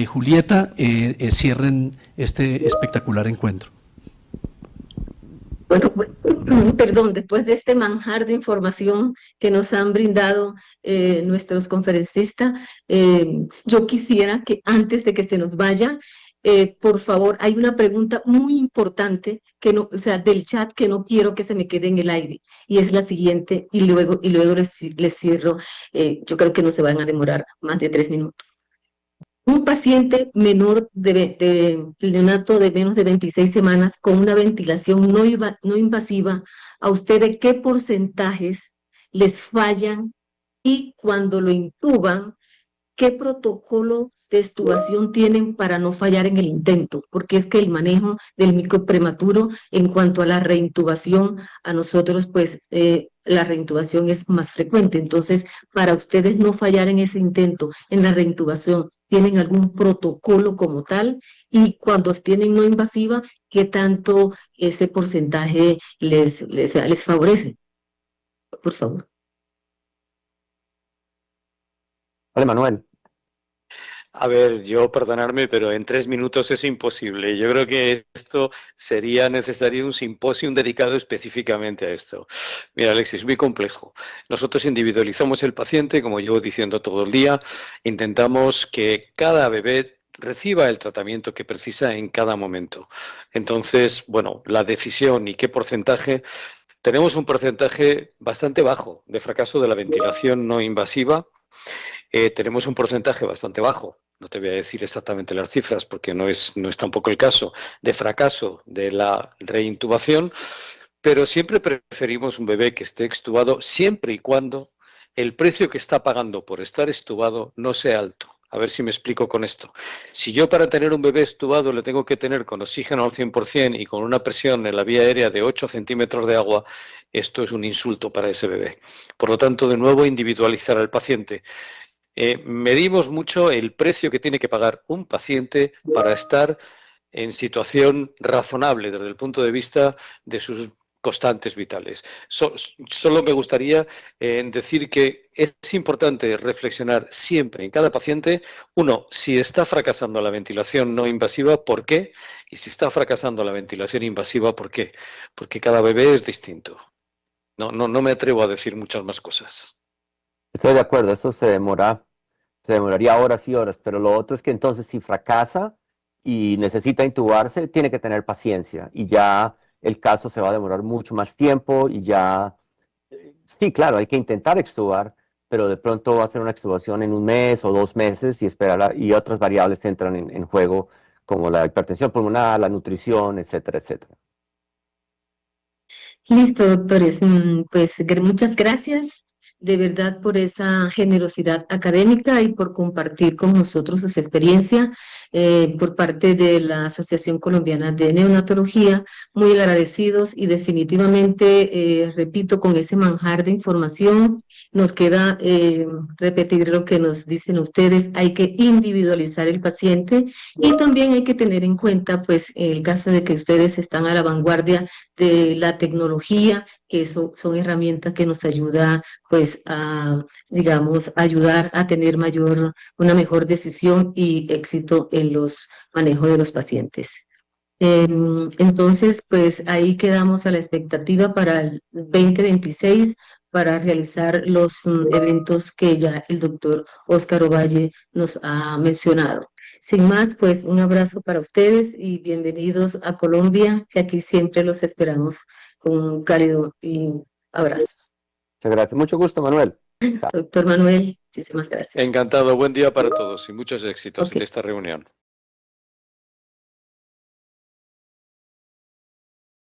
Julieta cierren este espectacular encuentro. Bueno, perdón, después de este manjar de información que nos han brindado nuestros conferencistas, yo quisiera que antes de que se nos vaya, por favor, hay una pregunta muy importante que no, o sea, del chat, que no quiero que se me quede en el aire, y es la siguiente, y luego les cierro. Yo creo que no se van a demorar más de 3 minutos. Un paciente menor de neonato de menos de 26 semanas con una ventilación no invasiva, ¿a ustedes qué porcentajes les fallan? Y cuando lo intuban, ¿qué protocolo de extubación tienen para no fallar en el intento? Porque es que el manejo del micro prematuro en cuanto a la reintubación, a nosotros pues la reintubación es más frecuente. Entonces, para ustedes no fallar en ese intento, en la reintubación, ¿tienen algún protocolo como tal? Y cuando tienen no invasiva, ¿qué tanto ese porcentaje les favorece? Por favor. Vale, Manuel. A ver, yo perdonarme, pero en 3 minutos es imposible. Yo creo que esto sería necesario un simposio dedicado específicamente a esto. Mira, Alexis, es muy complejo. Nosotros individualizamos el paciente, como llevo diciendo todo el día, intentamos que cada bebé reciba el tratamiento que precisa en cada momento. Entonces, bueno, la decisión y qué porcentaje. Tenemos un porcentaje bastante bajo de fracaso de la ventilación no invasiva. Tenemos un porcentaje bastante bajo, no te voy a decir exactamente las cifras porque no es tampoco el caso, de fracaso de la reintubación, pero siempre preferimos un bebé que esté extubado siempre y cuando el precio que está pagando por estar extubado no sea alto. A ver si me explico con esto. Si yo para tener un bebé extubado le tengo que tener con oxígeno al 100% y con una presión en la vía aérea de 8 centímetros de agua, esto es un insulto para ese bebé. Por lo tanto, de nuevo, individualizar al paciente. Medimos mucho el precio que tiene que pagar un paciente para estar en situación razonable desde el punto de vista de sus constantes vitales. Solo me gustaría decir que es importante reflexionar siempre en cada paciente, uno, si está fracasando la ventilación no invasiva, ¿por qué? Y si está fracasando la ventilación invasiva, ¿por qué? Porque cada bebé es distinto. No me atrevo a decir muchas más cosas. Estoy de acuerdo, eso se demoraría horas y horas, pero lo otro es que entonces si fracasa y necesita intubarse, tiene que tener paciencia y ya el caso se va a demorar mucho más tiempo y ya, sí, claro, hay que intentar extubar, pero de pronto va a ser una extubación en 1 mes o 2 meses y y otras variables entran en juego como la hipertensión pulmonar, la nutrición, etcétera, etcétera. Listo, doctores. Pues muchas gracias de verdad por esa generosidad académica y por compartir con nosotros sus experiencias por parte de la Asociación Colombiana de Neonatología. Muy agradecidos y definitivamente, repito, con ese manjar de información nos queda repetir lo que nos dicen ustedes. Hay que individualizar el paciente y también hay que tener en cuenta, pues, el caso de que ustedes están a la vanguardia de la tecnología, que eso son herramientas que nos ayuda pues a, digamos, ayudar a tener una mejor decisión y éxito en los manejos de los pacientes. Entonces, pues ahí quedamos a la expectativa para el 2026 para realizar los eventos que ya el doctor Óscar Ovalle nos ha mencionado. Sin más, pues un abrazo para ustedes y bienvenidos a Colombia, que aquí siempre los esperamos con un cálido abrazo. Muchas gracias. Mucho gusto, Manuel. Doctor Manuel, muchísimas gracias. Encantado. Buen día para todos y muchos éxitos Okay. en esta reunión.